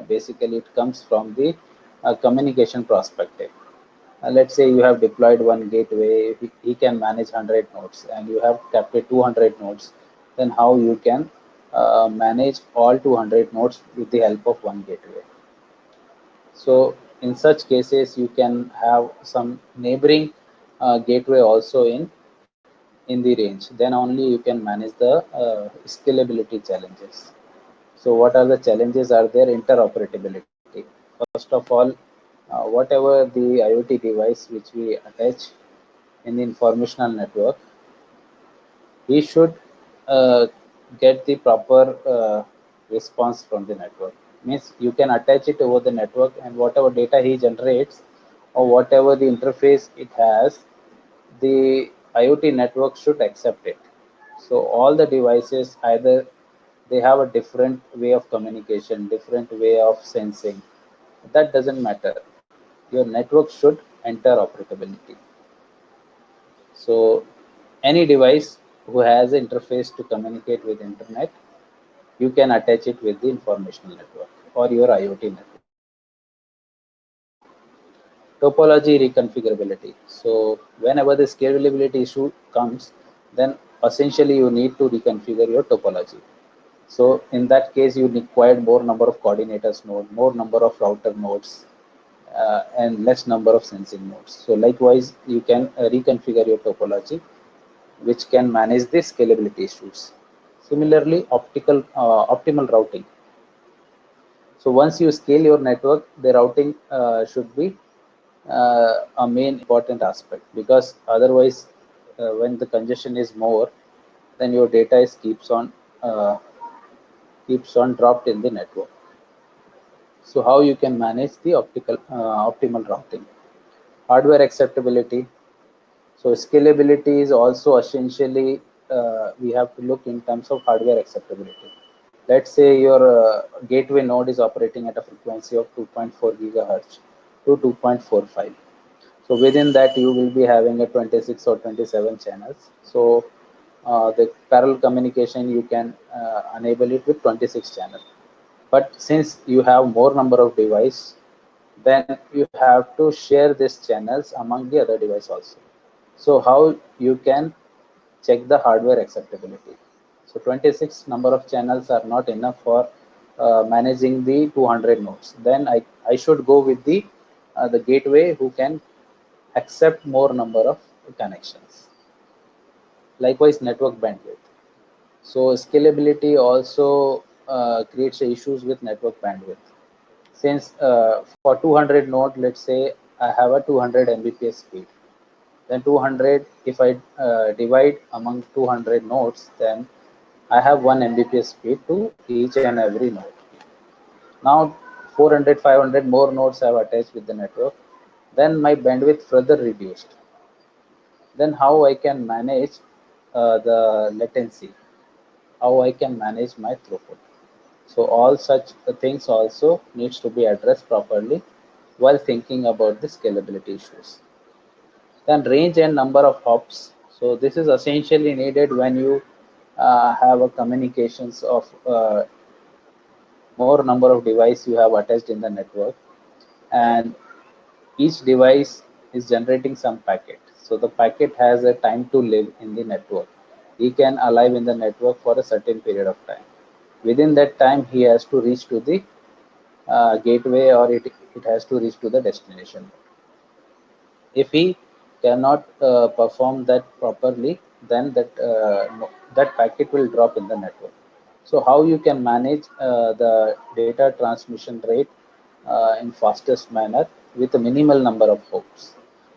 Basically, it comes from the communication perspective. Let's say you have deployed one gateway, he can manage 100 nodes, and you have kept it 200 nodes. Then how you can manage all 200 nodes with the help of one gateway? So in such cases, you can have some neighboring gateway also in the range. Then only you can manage the scalability challenges. So what are the challenges are there? Interoperability. First of all, whatever the IoT device which we attach in the informational network, we should uh, get the proper response from the network. Means you can attach it over the network and whatever data he generates or whatever the interface it has, the IoT network should accept it. So all the devices either they have a different way of communication, different way of sensing. That doesn't matter. Your network should enter operability. So any device who has an interface to communicate with internet, you can attach it with the informational network or your IoT network. Topology reconfigurability. So whenever the scalability issue comes, then essentially you need to reconfigure your topology. So in that case, you require more number of coordinators node, more number of router nodes, and less number of sensing nodes. So likewise, you can reconfigure your topology, which can manage the scalability issues. Similarly, optimal routing. So once you scale your network, the routing should be a main important aspect because otherwise, when the congestion is more, then your data is uh, keeps on dropped in the network. So how you can manage the optimal routing? Hardware acceptability. So scalability is also essentially we have to look in terms of hardware acceptability. Let's say your gateway node is operating at a frequency of 2.4 gigahertz to 2.45. So within that you will be having a 26 or 27 channels. So the parallel communication you can enable it with 26 channels. But since you have more number of device, then you have to share these channels among the other device also. So how you can check the hardware acceptability? So 26 number of channels are not enough for managing the 200 nodes. Then I should go with the gateway who can accept more number of connections. Likewise, network bandwidth. So scalability also creates issues with network bandwidth. Since for 200 node, let's say I have a 200 Mbps speed, then 200, if I divide among 200 nodes, then I have 1 Mbps speed to each and every node. Now 400, 500 more nodes I have attached with the network, then my bandwidth further reduced. Then how I can manage the latency, how I can manage my throughput. So all such things also needs to be addressed properly while thinking about the scalability issues. Then range and number of hops. So this is essentially needed when you have a communications of more number of device you have attached in the network, and each device is generating some packet. So the packet has a time to live in the network. He can alive in the network for a certain period of time. Within that time, he has to reach to the gateway, or it has to reach to the destination. If he cannot perform that properly, then that packet will drop in the network. So how you can manage the data transmission rate in fastest manner with a minimal number of hops?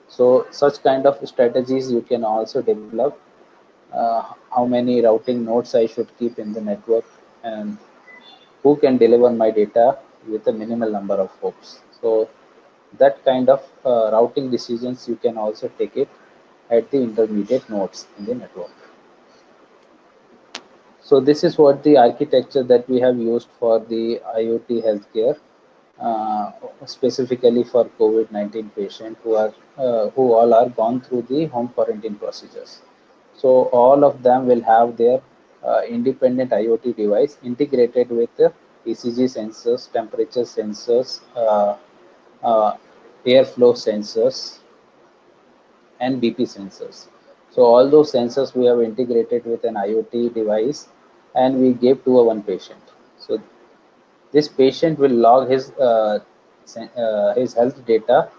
So such kind of strategies you can also develop. How many routing nodes I should keep in the network, and who can deliver my data with a minimal number of hops. So that kind of routing decisions you can also take it at the intermediate nodes in the network. So this is what the architecture that we have used for the IoT healthcare, uh, specifically for COVID-19 patient who all are gone through the home quarantine procedures. So all of them will have their independent IoT device integrated with the ECG sensors, temperature sensors, uh, airflow sensors, and BP sensors. So all those sensors we have integrated with an IoT device, and we gave to a one patient. So this patient will log his health data,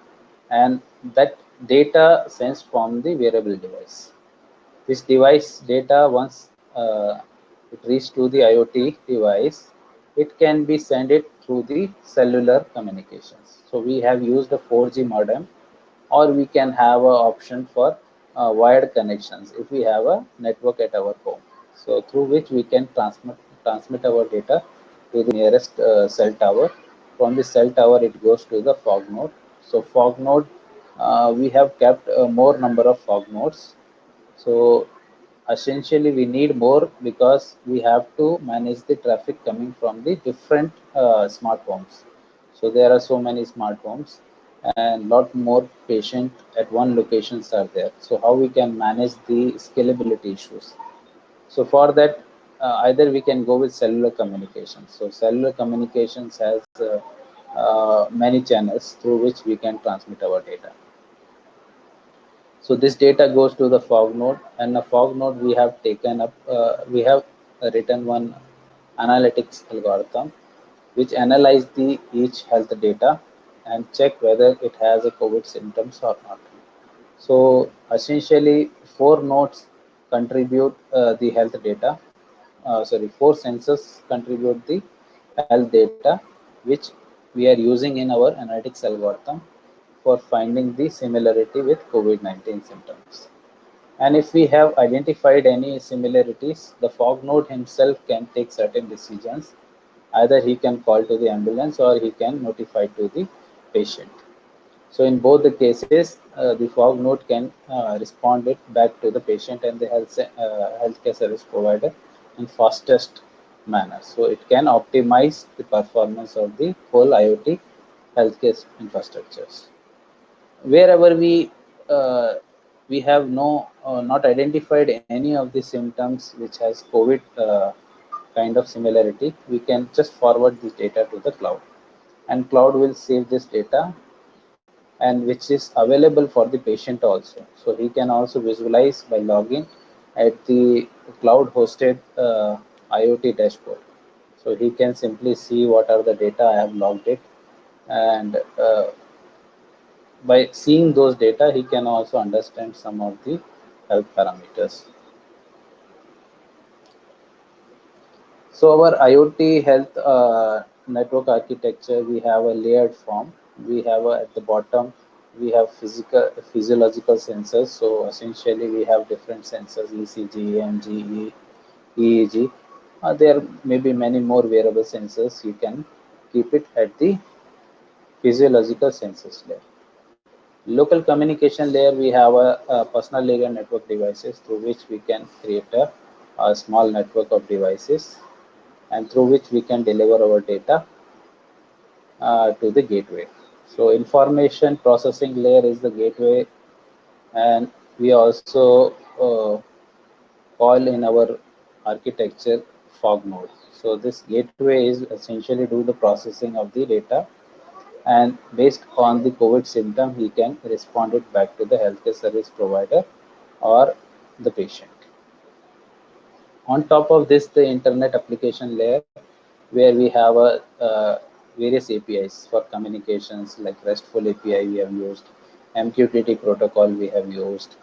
and that data sends from the wearable device. This device data, once it reaches to the IoT device, it can be sent it through the cellular communications. So we have used a 4G modem, or we can have an option for wired connections if we have a network at our home. So through which we can transmit our data to the nearest cell tower. From the cell tower, it goes to the fog node. So fog node, we have kept more number of fog nodes. So essentially we need more because we have to manage the traffic coming from the different smart homes. So there are so many smart homes, and lot more patient at one locations are there. So how we can manage the scalability issues? So for that, either we can go with cellular communications. So cellular communications has many channels through which we can transmit our data. So this data goes to the fog node, and the fog node we have taken up, we have written one analytics algorithm which analyze the each health data and check whether it has a COVID symptoms or not. So essentially, four nodes contribute the health data. Four sensors contribute the health data, which we are using in our analytics algorithm for finding the similarity with COVID-19 symptoms. And if we have identified any similarities, the fog node himself can take certain decisions. Either he can call to the ambulance, or he can notify to the patient. So in both the cases, the fog node can respond it back to the patient and the healthcare service provider in fastest manner. So it can optimize the performance of the whole IoT healthcare infrastructures. Wherever we have not identified any of the symptoms which has COVID kind of similarity, we can just forward this data to the cloud, and cloud will save this data, and which is available for the patient also. So he can also visualize by logging at the cloud hosted IoT dashboard. So he can simply see what are the data I have logged it, and by seeing those data, he can also understand some of the health parameters. So our IoT health network architecture, we have a layered form. We have at the bottom, we have physiological sensors. So essentially, we have different sensors: ECG, EMG, EEG. There may be many more wearable sensors. You can keep it at the physiological sensors layer. Local communication layer, we have a personal layer network devices through which we can create a small network of devices, and through which we can deliver our data to the gateway. So information processing layer is the gateway, and we also call in our architecture fog node. So this gateway is essentially do the processing of the data, and based on the COVID symptom, he can respond it back to the healthcare service provider or the patient. On top of this, the internet application layer, where we have various APIs for communications like RESTful API we have used, MQTT protocol we have used,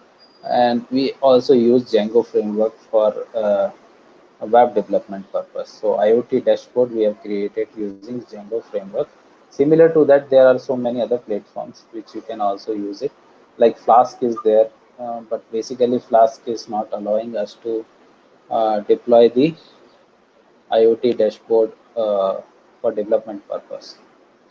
and we also use Django framework for a web development purpose. So IoT dashboard we have created using Django framework. Similar to that, there are so many other platforms which you can also use it. Like Flask is there, but basically Flask is not allowing us to deploy the IoT dashboard for development purpose.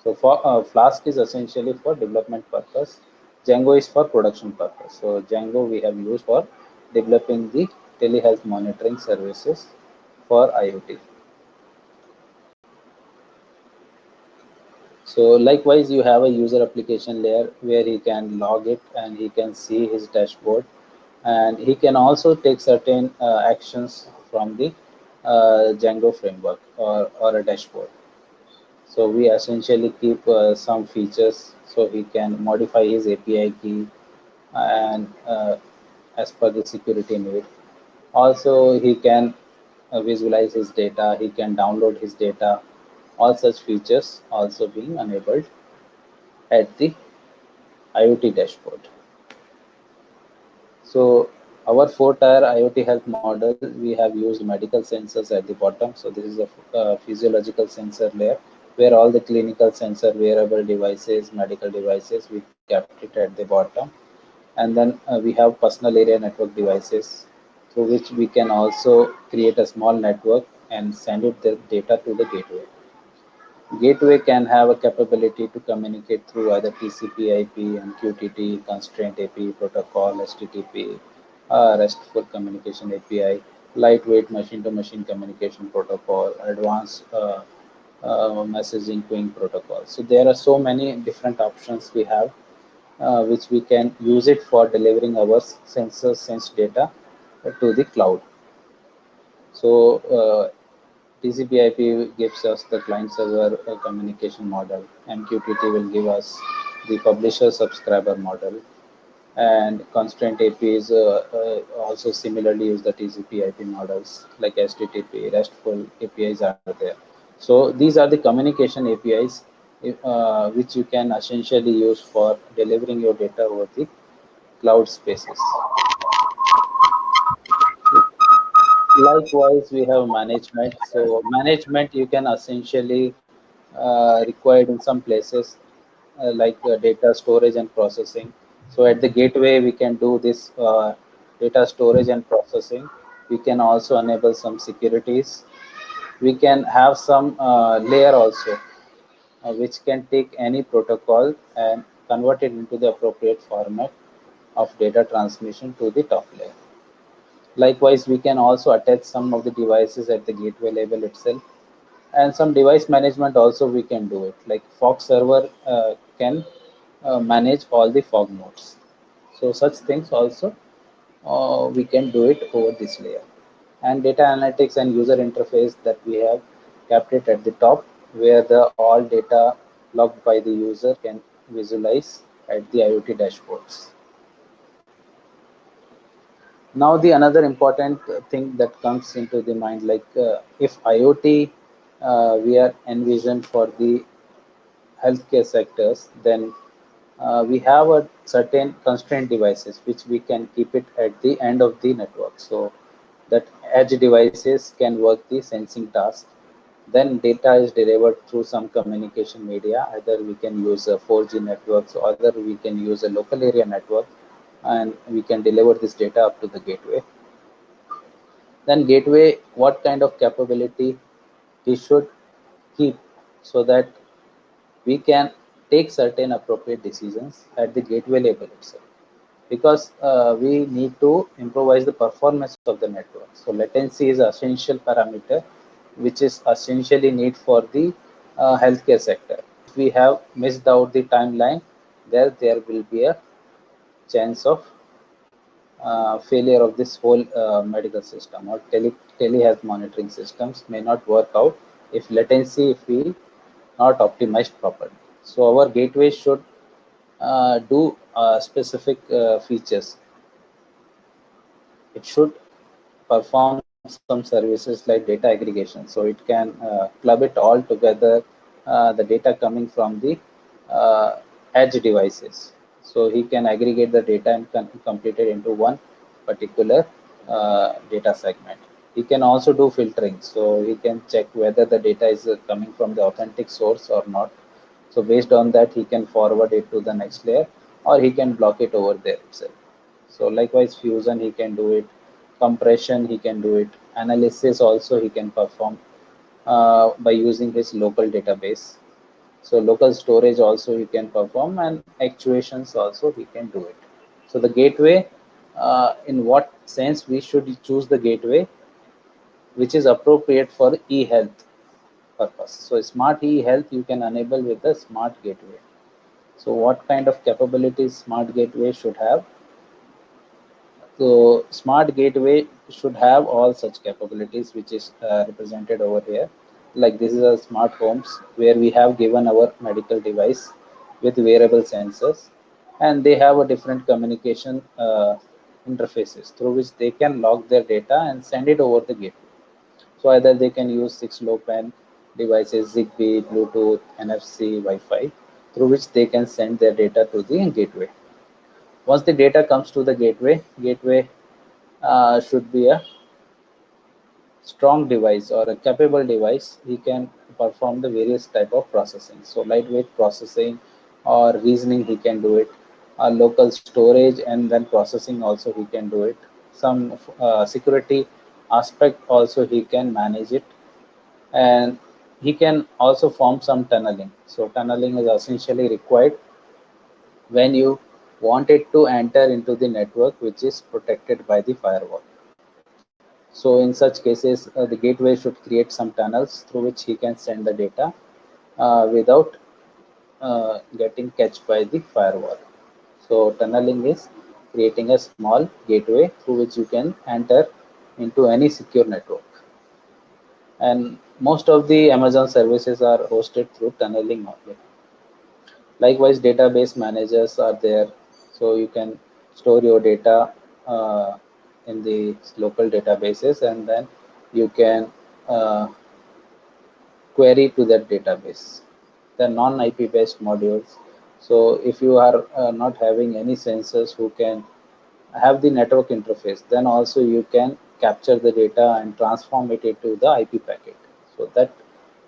So for Flask is essentially for development purpose. Django is for production purpose. So Django we have used for developing the telehealth monitoring services for IoT. So likewise, you have a user application layer where he can log it and he can see his dashboard, and he can also take certain actions from the Django framework or a dashboard. So we essentially keep some features so he can modify his API key and as per the security need. Also, he can visualize his data, he can download his data. All such features also being enabled at the IoT dashboard. So our four-tier IoT health model, we have used medical sensors at the bottom. So this is a physiological sensor layer where all the clinical sensor, wearable devices, medical devices, we kept it at the bottom. And then we have personal area network devices through which we can also create a small network and send it the data to the gateway. Gateway can have a capability to communicate through either TCP/IP, MQTT, constraint API protocol, HTTP, RESTful communication API, lightweight machine-to-machine communication protocol, advanced messaging queuing protocol. So there are so many different options we have, which we can use it for delivering our sensor sense data to the cloud. So TCP/IP gives us the client-server communication model. MQTT will give us the publisher-subscriber model, and constraint APIs also similarly use the TCP/IP models like HTTP. RESTful APIs are there. So these are the communication APIs which you can essentially use for delivering your data over the cloud spaces. Likewise, we have management. So management you can essentially required in some places like data storage and processing. So at the gateway, we can do this data storage and processing. We can also enable some securities. We can have some layer also, which can take any protocol and convert it into the appropriate format of data transmission to the top layer. Likewise, we can also attach some of the devices at the gateway level itself, and some device management also we can do it. Like fog server can manage all the fog nodes. So such things also we can do it over this layer. And data analytics and user interface that we have kept it at the top, where the all data logged by the user can visualize at the IoT dashboards. Now the another important thing that comes into the mind, like if IoT we are envisioned for the healthcare sectors, then we have a certain constraint devices which we can keep it at the end of the network, so that edge devices can work the sensing task. Then data is delivered through some communication media. Either we can use a 4G networks, or other we can use a local area network, and we can deliver this data up to the gateway. Then gateway, what kind of capability we should keep so that we can take certain appropriate decisions at the gateway level itself, because we need to improvise the performance of the network. So latency is an essential parameter which is essentially need for the healthcare sector. If we have missed out the timeline, there will be a chance of failure of this whole medical system, or telehealth monitoring systems may not work out if latency feel not optimized properly. So our gateway should do specific features. It should perform some services like data aggregation. So it can club it all together, the data coming from the edge devices. So he can aggregate the data and complete it into one particular data segment. He can also do filtering. So he can check whether the data is coming from the authentic source or not. So based on that, he can forward it to the next layer, or he can block it over there itself. So likewise, fusion he can do it, compression he can do it, analysis also he can perform by using his local database. So local storage also he can perform, and actuations also he can do it. So the gateway, in what sense we should choose the gateway which is appropriate for e-health purpose. So smart e-health you can enable with the smart gateway. So what kind of capabilities smart gateway should have? So smart gateway should have all such capabilities, which is represented over here. Like this is a smart homes where we have given our medical device with wearable sensors, and they have a different communication interfaces through which they can log their data and send it over the gateway. So either they can use 6LoWPAN devices, Zigbee, Bluetooth, NFC, Wi-Fi, through which they can send their data to the gateway. Once the data comes to the gateway should be a strong device or a capable device. He can perform the various type of processing. So lightweight processing or reasoning he can do it. Local storage and then processing also he can do it. Some security aspect also he can manage it, and he can also form some tunneling. So tunneling is essentially required when you want it to enter into the network which is protected by the firewall. So in such cases, the gateway should create some tunnels through which he can send the data without getting catched by the firewall. So tunneling is creating a small gateway through which you can enter into any secure network. And most of the Amazon services are hosted through tunneling only. Likewise, database managers are there, so you can store your data uh, in the local databases, and then you can uh, query to that database. The non-IP based modules. So if you are not having any sensors who can have the network interface, then also you can capture the data and transform it into the IP packet. So that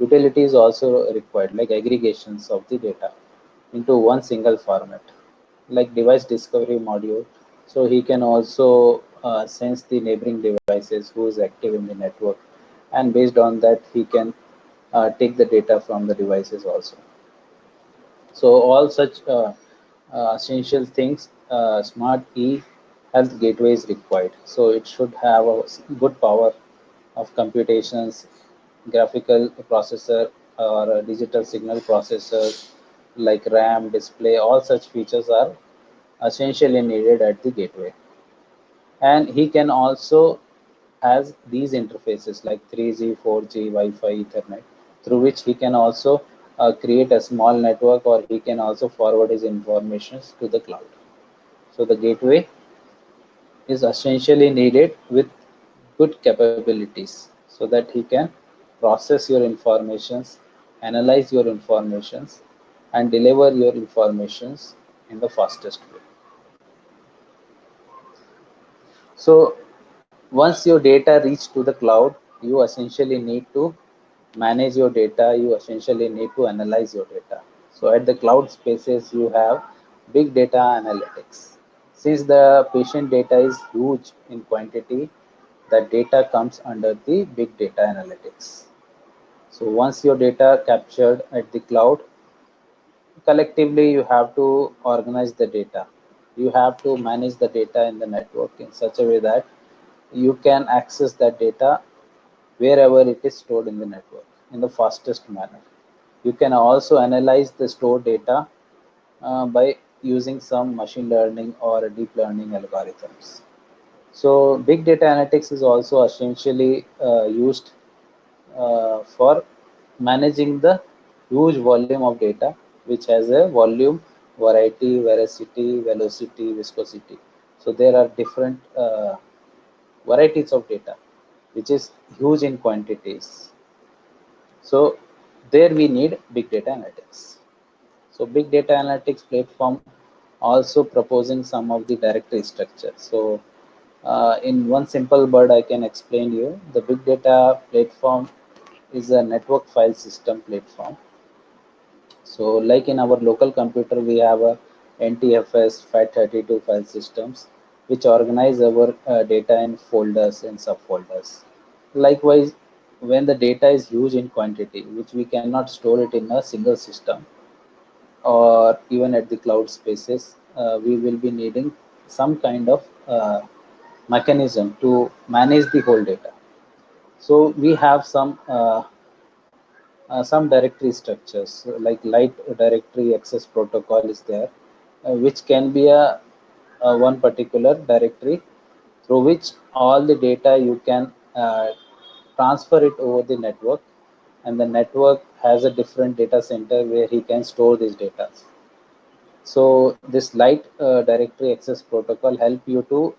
utility is also required, like aggregations of the data into one single format, like device discovery module. So he can also sense the neighboring devices who is active in the network, and based on that he can take the data from the devices also. So all such essential things, smart e health gateway is required. So it should have a good power of computations, graphical processor or a digital signal processor like RAM, display. All such features are essentially needed at the gateway. And he can also has these interfaces like 3G, 4G, Wi-Fi, Ethernet, through which he can also create a small network, or he can also forward his informations to the cloud. So the gateway is essentially needed with good capabilities so that he can process your informations, analyze your informations, and deliver your informations in the fastest way. So once your data reach to the cloud, you essentially need to manage your data. You essentially need to analyze your data. So at the cloud spaces, you have big data analytics. Since the patient data is huge in quantity, the data comes under the big data analytics. So once your data captured at the cloud, collectively you have to organize the data. You have to manage the data in the network in such a way that you can access that data wherever it is stored in the network in the fastest manner. You can also analyze the stored data by using some machine learning or deep learning algorithms. So big data analytics is also essentially used for managing the huge volume of data, which has a volume, variety, veracity, velocity, viscosity. So there are different varieties of data, which is huge in quantities. So there we need big data analytics. So big data analytics platform also proposing some of the directory structure. So in one simple word, I can explain you the big data platform is a network file system platform. So like in our local computer, we have a NTFS FAT32 file systems, which organize our data in folders and subfolders. Likewise, when the data is huge in quantity, which we cannot store it in a single system or even at the cloud spaces, we will be needing some kind of mechanism to manage the whole data. So we have some directory structures like light directory access protocol is there, which can be a one particular directory through which all the data you can transfer it over the network, and the network has a different data center where he can store these data. So this light directory access protocol help you to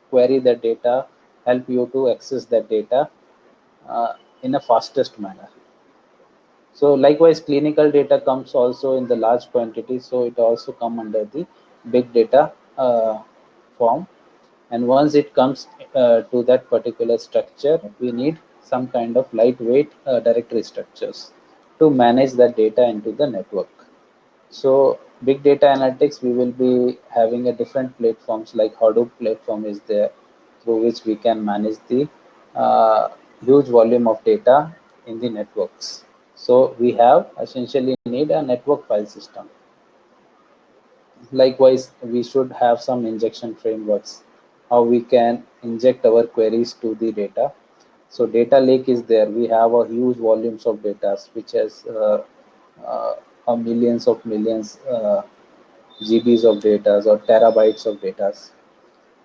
query the data, help you to access that data in a fastest manner. So likewise, clinical data comes also in the large quantity, so it also come under the big data form. And once it comes to that particular structure, we need some kind of lightweight directory structures to manage that data into the network. So big data analytics, we will be having a different platforms like Hadoop platform is there, through which we can manage the uh, huge volume of data in the networks. So we have essentially need a network file system. Likewise, we should have some injection frameworks, how we can inject our queries to the data. So data lake is there. We have a huge volumes of data, which has millions of millions GBs of data or terabytes of data.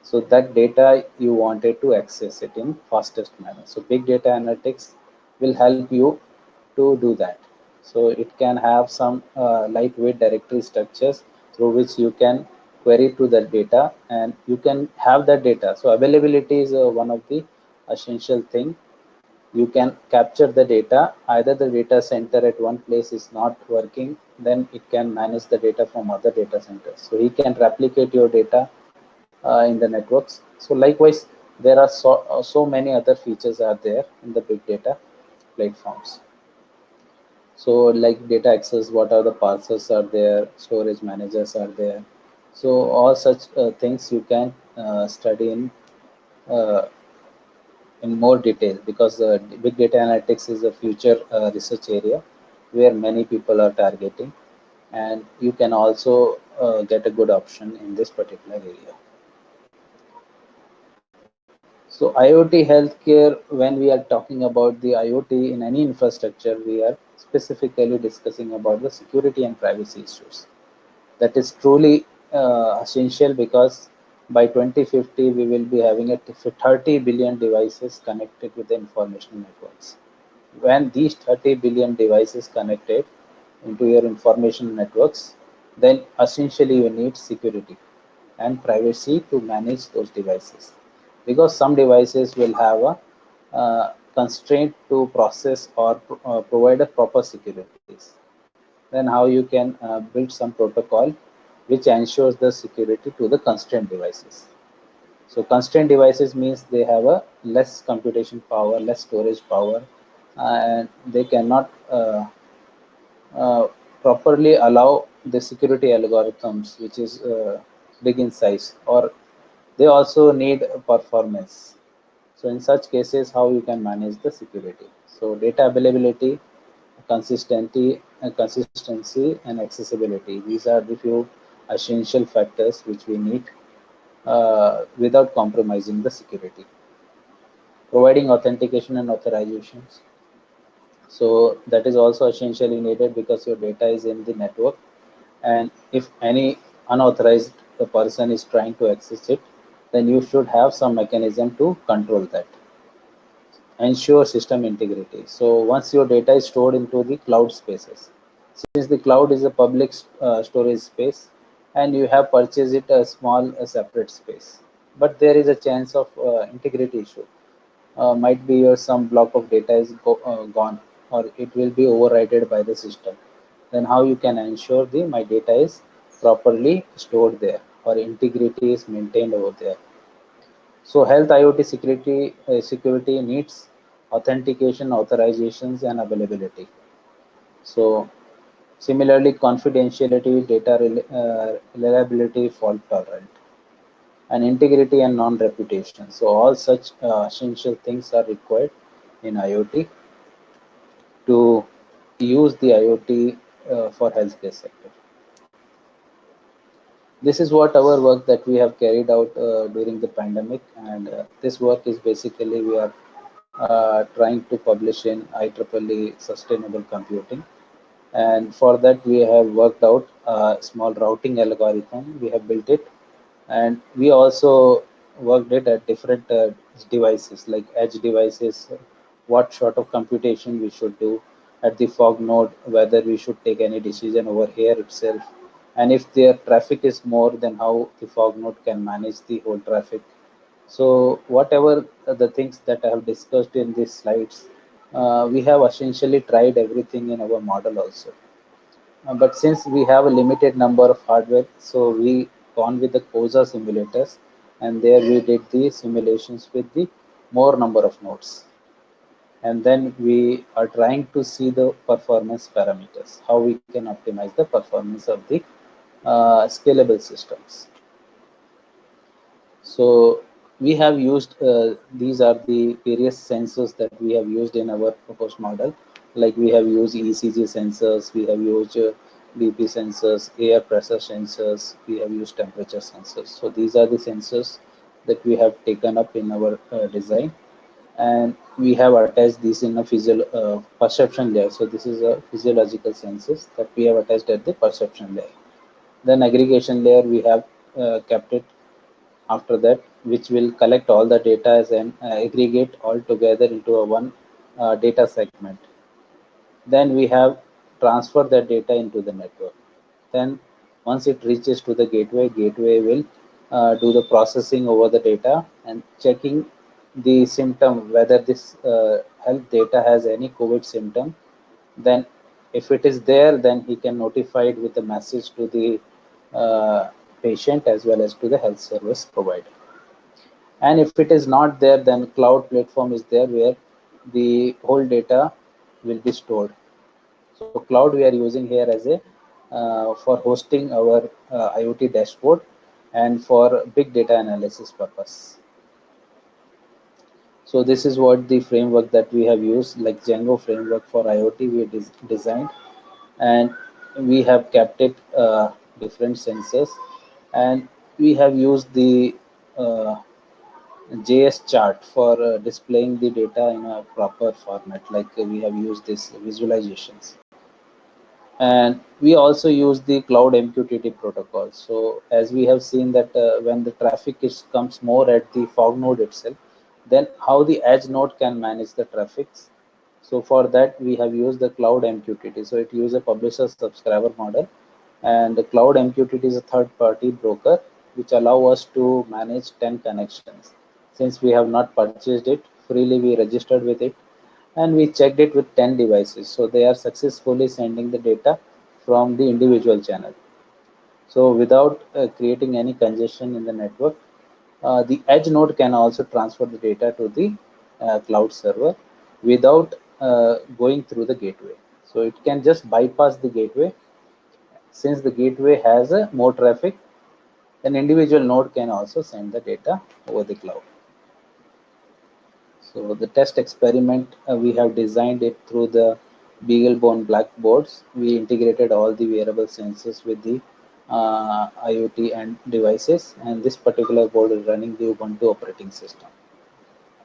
So that data you wanted to access it in fastest manner. So big data analytics will help you to do that. So it can have some lightweight directory structures through which you can query to that data and you can have that data. So availability is one of the essential thing. You can capture the data. Either the data center at one place is not working, then it can manage the data from other data centers. So he can replicate your data in the networks. So likewise, there are so many other features are there in the big data platforms. So like data access, what are the parsers are there, storage managers are there. So all such things you can study uh, in more detail, because big data analytics is a future research area where many people are targeting, and you can also get a good option in this particular area. So IoT healthcare, when we are talking about the IoT in any infrastructure, we are specifically discussing about the security and privacy issues. That is truly essential, because by 2050 we will be having a 30 billion devices connected with the information networks. When these 30 billion devices connected into your information networks, then essentially you need security and privacy to manage those devices, because some devices will have a constraint to process or provide a proper securities. Then how you can build some protocol which ensures the security to the constrained devices. So constrained devices means they have a less computation power, less storage power, and they cannot uh, properly allow the security algorithms, which is big in size, or they also need performance. So in such cases, how you can manage the security? So data availability, consistency, and accessibility. These are the few essential factors which we need without compromising the security. Providing authentication and authorizations. So that is also essentially needed, because your data is in the network, and if any unauthorized person is trying to access it, then you should have some mechanism to control that. Ensure system integrity. So once your data is stored into the cloud spaces, since the cloud is a public storage space, and you have purchased it a small separate space, but there is a chance of integrity issue. Might be your some block of data is gone, or it will be overridden by the system. Then how you can ensure the my data is properly stored there, or integrity is maintained over there. So health IoT security needs authentication, authorizations, and availability. So similarly, confidentiality, data reliability, fault tolerant, and integrity and non-reputation. So all such essential things are required in IoT to use the IoT for healthcare sector. This is what our work that we have carried out during the pandemic, and this work is basically we are trying to publish in IEEE sustainable computing, and for that we have worked out a small routing algorithm. We have built it, and we also worked it at different devices like edge devices, what sort of computation we should do at the fog node, whether we should take any decision over here itself, and if their traffic is more, then how the fog node can manage the whole traffic. So whatever the things that I have discussed in these slides, we have essentially tried everything in our model also. But since we have a limited number of hardware, so we gone with the COSA simulators, and there we did the simulations with the more number of nodes. And then we are trying to see the performance parameters, how we can optimize the performance of the scalable systems. So we have used, these are the various sensors that we have used in our proposed model. Like we have used ECG sensors, we have used BP sensors, air pressure sensors, we have used temperature sensors. So these are the sensors that we have taken up in our design, and we have attached this in a perception layer. So this is a physiological sensors that we have attached at the perception layer. Then aggregation layer we have kept it after that, which will collect all the data and aggregate all together into a one data segment. Then we have transfer that data into the network. Then once it reaches to the gateway will do the processing over the data and checking the symptom, whether this health data has any COVID symptom. Then if it is there, then he can notify it with a message to the patient as well as to the health service provider. And if it is not there, then cloud platform is there where the whole data will be stored. So cloud we are using here as a for hosting our IoT dashboard and for big data analysis purpose. So this is what the framework that we have used, like Django framework for IoT we designed, and we have kept it different sensors, and we have used the uh, JS chart for displaying the data in a proper format, like we have used this visualizations. And we also use the cloud MQTT protocol. So as we have seen that when the traffic is comes more at the fog node itself, then how the edge node can manage the traffics. So for that we have used the cloud MQTT. So it uses a publisher subscriber model, and the cloud MQTT is a third party broker which allow us to manage 10 connections. Since we have not purchased it freely, we registered with it, and we checked it with 10 devices. So they are successfully sending the data from the individual channel. So without creating any congestion in the network, the edge node can also transfer the data to the cloud server without going through the gateway. So it can just bypass the gateway. Since the gateway has more traffic, an individual node can also send the data over the cloud. So the test experiment, we have designed it through the BeagleBone Blackboards. We integrated all the wearable sensors with the IoT and devices, and this particular board is running the Ubuntu operating system.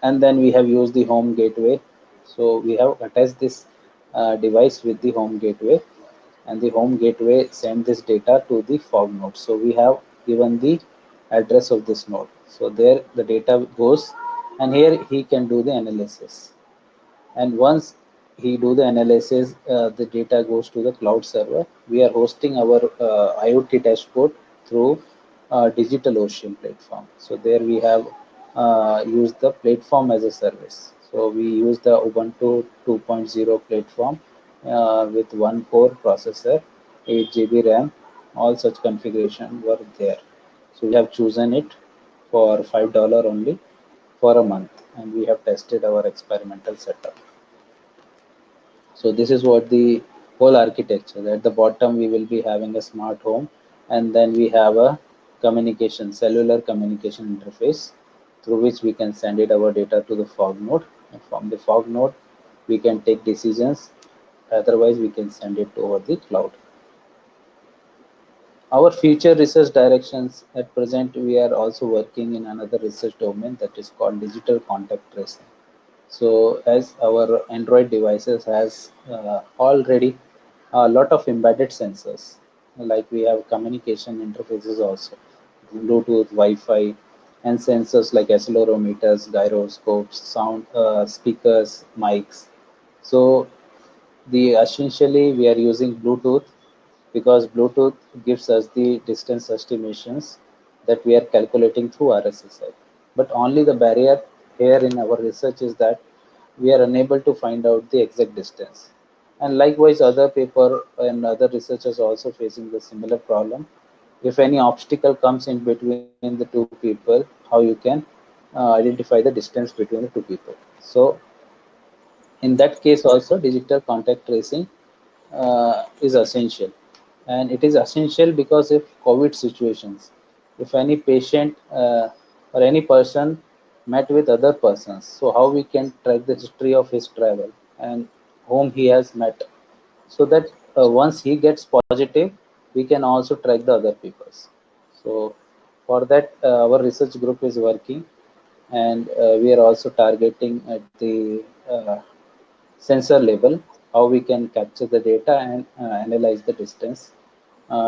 And then we have used the home gateway. So we have attached this device with the home gateway, and the home gateway send this data to the fog node. So we have given the address of this node. So there the data goes, and here he can do the analysis. And once he do the analysis, the data goes to the cloud server. We are hosting our IoT dashboard through DigitalOcean platform. So there we have used the platform as a service. So we use the Ubuntu 2.0 platform with one core processor, 8 GB RAM. All such configuration were there. So we have chosen it for $5 only for a month, and we have tested our experimental setup. So this is what the whole architecture. At the bottom, we will be having a smart home, and then we have a cellular communication interface through which we can send it our data to the fog node. And from the fog node, we can take decisions. Otherwise, we can send it over the cloud. Our future research directions at present, we are also working in another research domain that is called digital contact tracing. So as our Android devices has already a lot of embedded sensors, like we have communication interfaces also, Bluetooth, Wi-Fi, and sensors like accelerometers, gyroscopes, sound speakers, mics. So the essentially we are using Bluetooth because Bluetooth gives us the distance estimations that we are calculating through RSSI. But only the barrier here in our research is that we are unable to find out the exact distance. And likewise, other paper and other researchers also facing the similar problem. If any obstacle comes in between the two people, how you can identify the distance between the two people. So in that case also digital contact tracing is essential, and it is essential because if COVID situations, if any patient or any person met with other persons, so how we can track the history of his travel and whom he has met, so that once he gets positive, we can also track the other people's. So for that our research group is working, and we are also targeting at the sensor level how we can capture the data and analyze the distance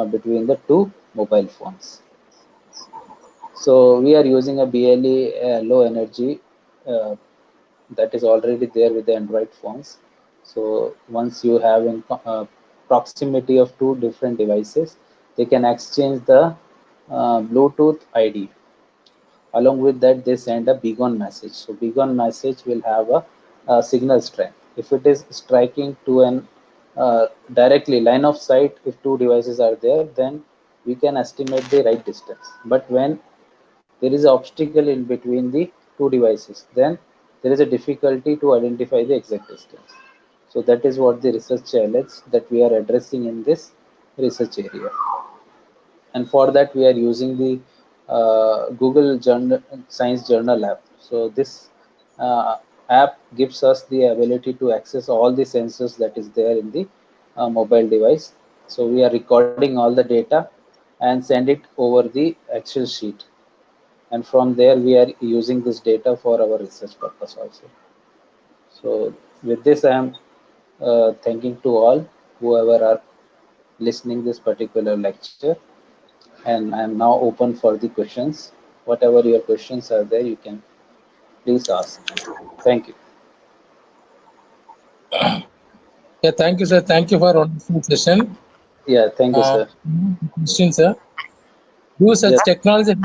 between the two mobile phones. So we are using a BLE low energy that is already there with the Android phones. So once you have in proximity of two different devices, they can exchange the Bluetooth ID. Along with that, they send a beacon message. So beacon message will have a signal strength. If it is striking to an directly line of sight, if two devices are there, then we can estimate the right distance. But when there is an obstacle in between the two devices, then there is a difficulty to identify the exact distance. So that is what the research challenge that we are addressing in this research area. And for that we are using the Google Science Journal app. So this app gives us the ability to access all the sensors that is there in the mobile device. So we are recording all the data and send it over the Excel sheet, and from there we are using this data for our research purpose also. So with this I am thanking to all whoever are listening this particular lecture, and I am now open for the questions. Whatever your questions are there, you can please ask. Thank you. Yeah, thank you, sir. Thank you for wonderful session. Yeah, thank you, sir. Question, sir. Do such Yes. technology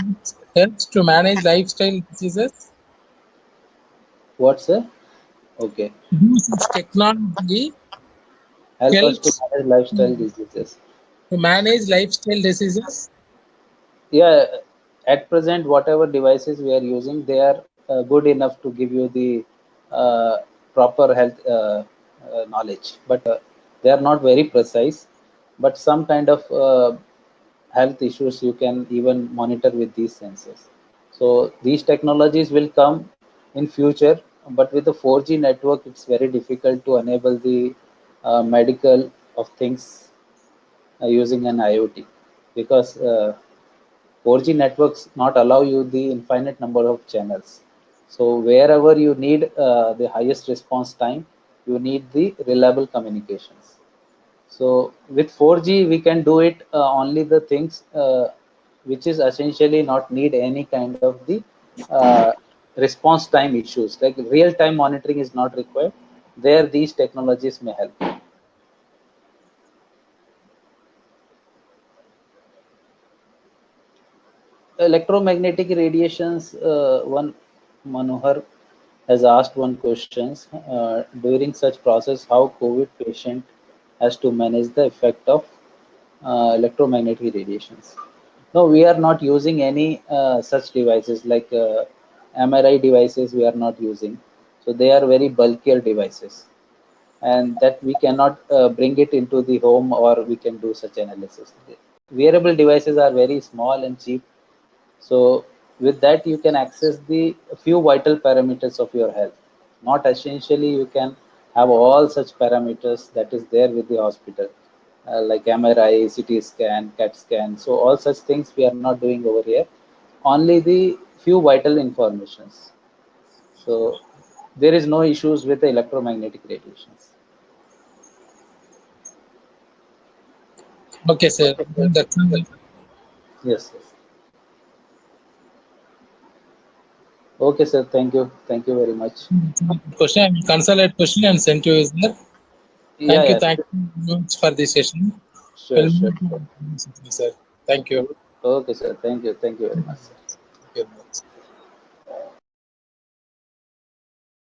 helps to manage lifestyle diseases? What, sir? Okay. Do such technology Help us to helps manage lifestyle diseases. to manage lifestyle diseases? Yeah, at present, whatever devices we are using, they are good enough to give you the uh, proper health knowledge, but they are not very precise. But some kind of health issues you can even monitor with these sensors. So these technologies will come in future, but with the 4G network, it's very difficult to enable the medical of things using an IoT, because 4G networks not allow you the infinite number of channels. So wherever you need the highest response time, you need the reliable communications. So with 4G, we can do it only the things which is essentially not need any kind of the uh, response time issues. Like real time monitoring is not required. There, these technologies may help. Electromagnetic radiations. One Manohar has asked one questions during such process how COVID patient has to manage the effect of electromagnetic radiations. No, we are not using any such devices like MRI devices. We are not using, so they are very bulkier devices, and that we cannot bring it into the home or we can do such analysis. Wearable devices are very small and cheap, so with that, you can access the few vital parameters of your health. Not essentially you can have all such parameters that is there with the hospital, like MRI, CT scan, CAT scan. So all such things we are not doing over here. Only the few vital informations. So there is no issues with the electromagnetic radiations. Okay, sir. That's all. Yes, yes. Okay, sir. Thank you. Thank you very much. Question. I will consolidate question and send to you, sir. Yeah, yeah. Thank you very much for this session. Sure, We'll sure, move to sure. the next session, sir. Thank you. Okay, sir. Thank you. Thank you very much, sir. Thank you very much.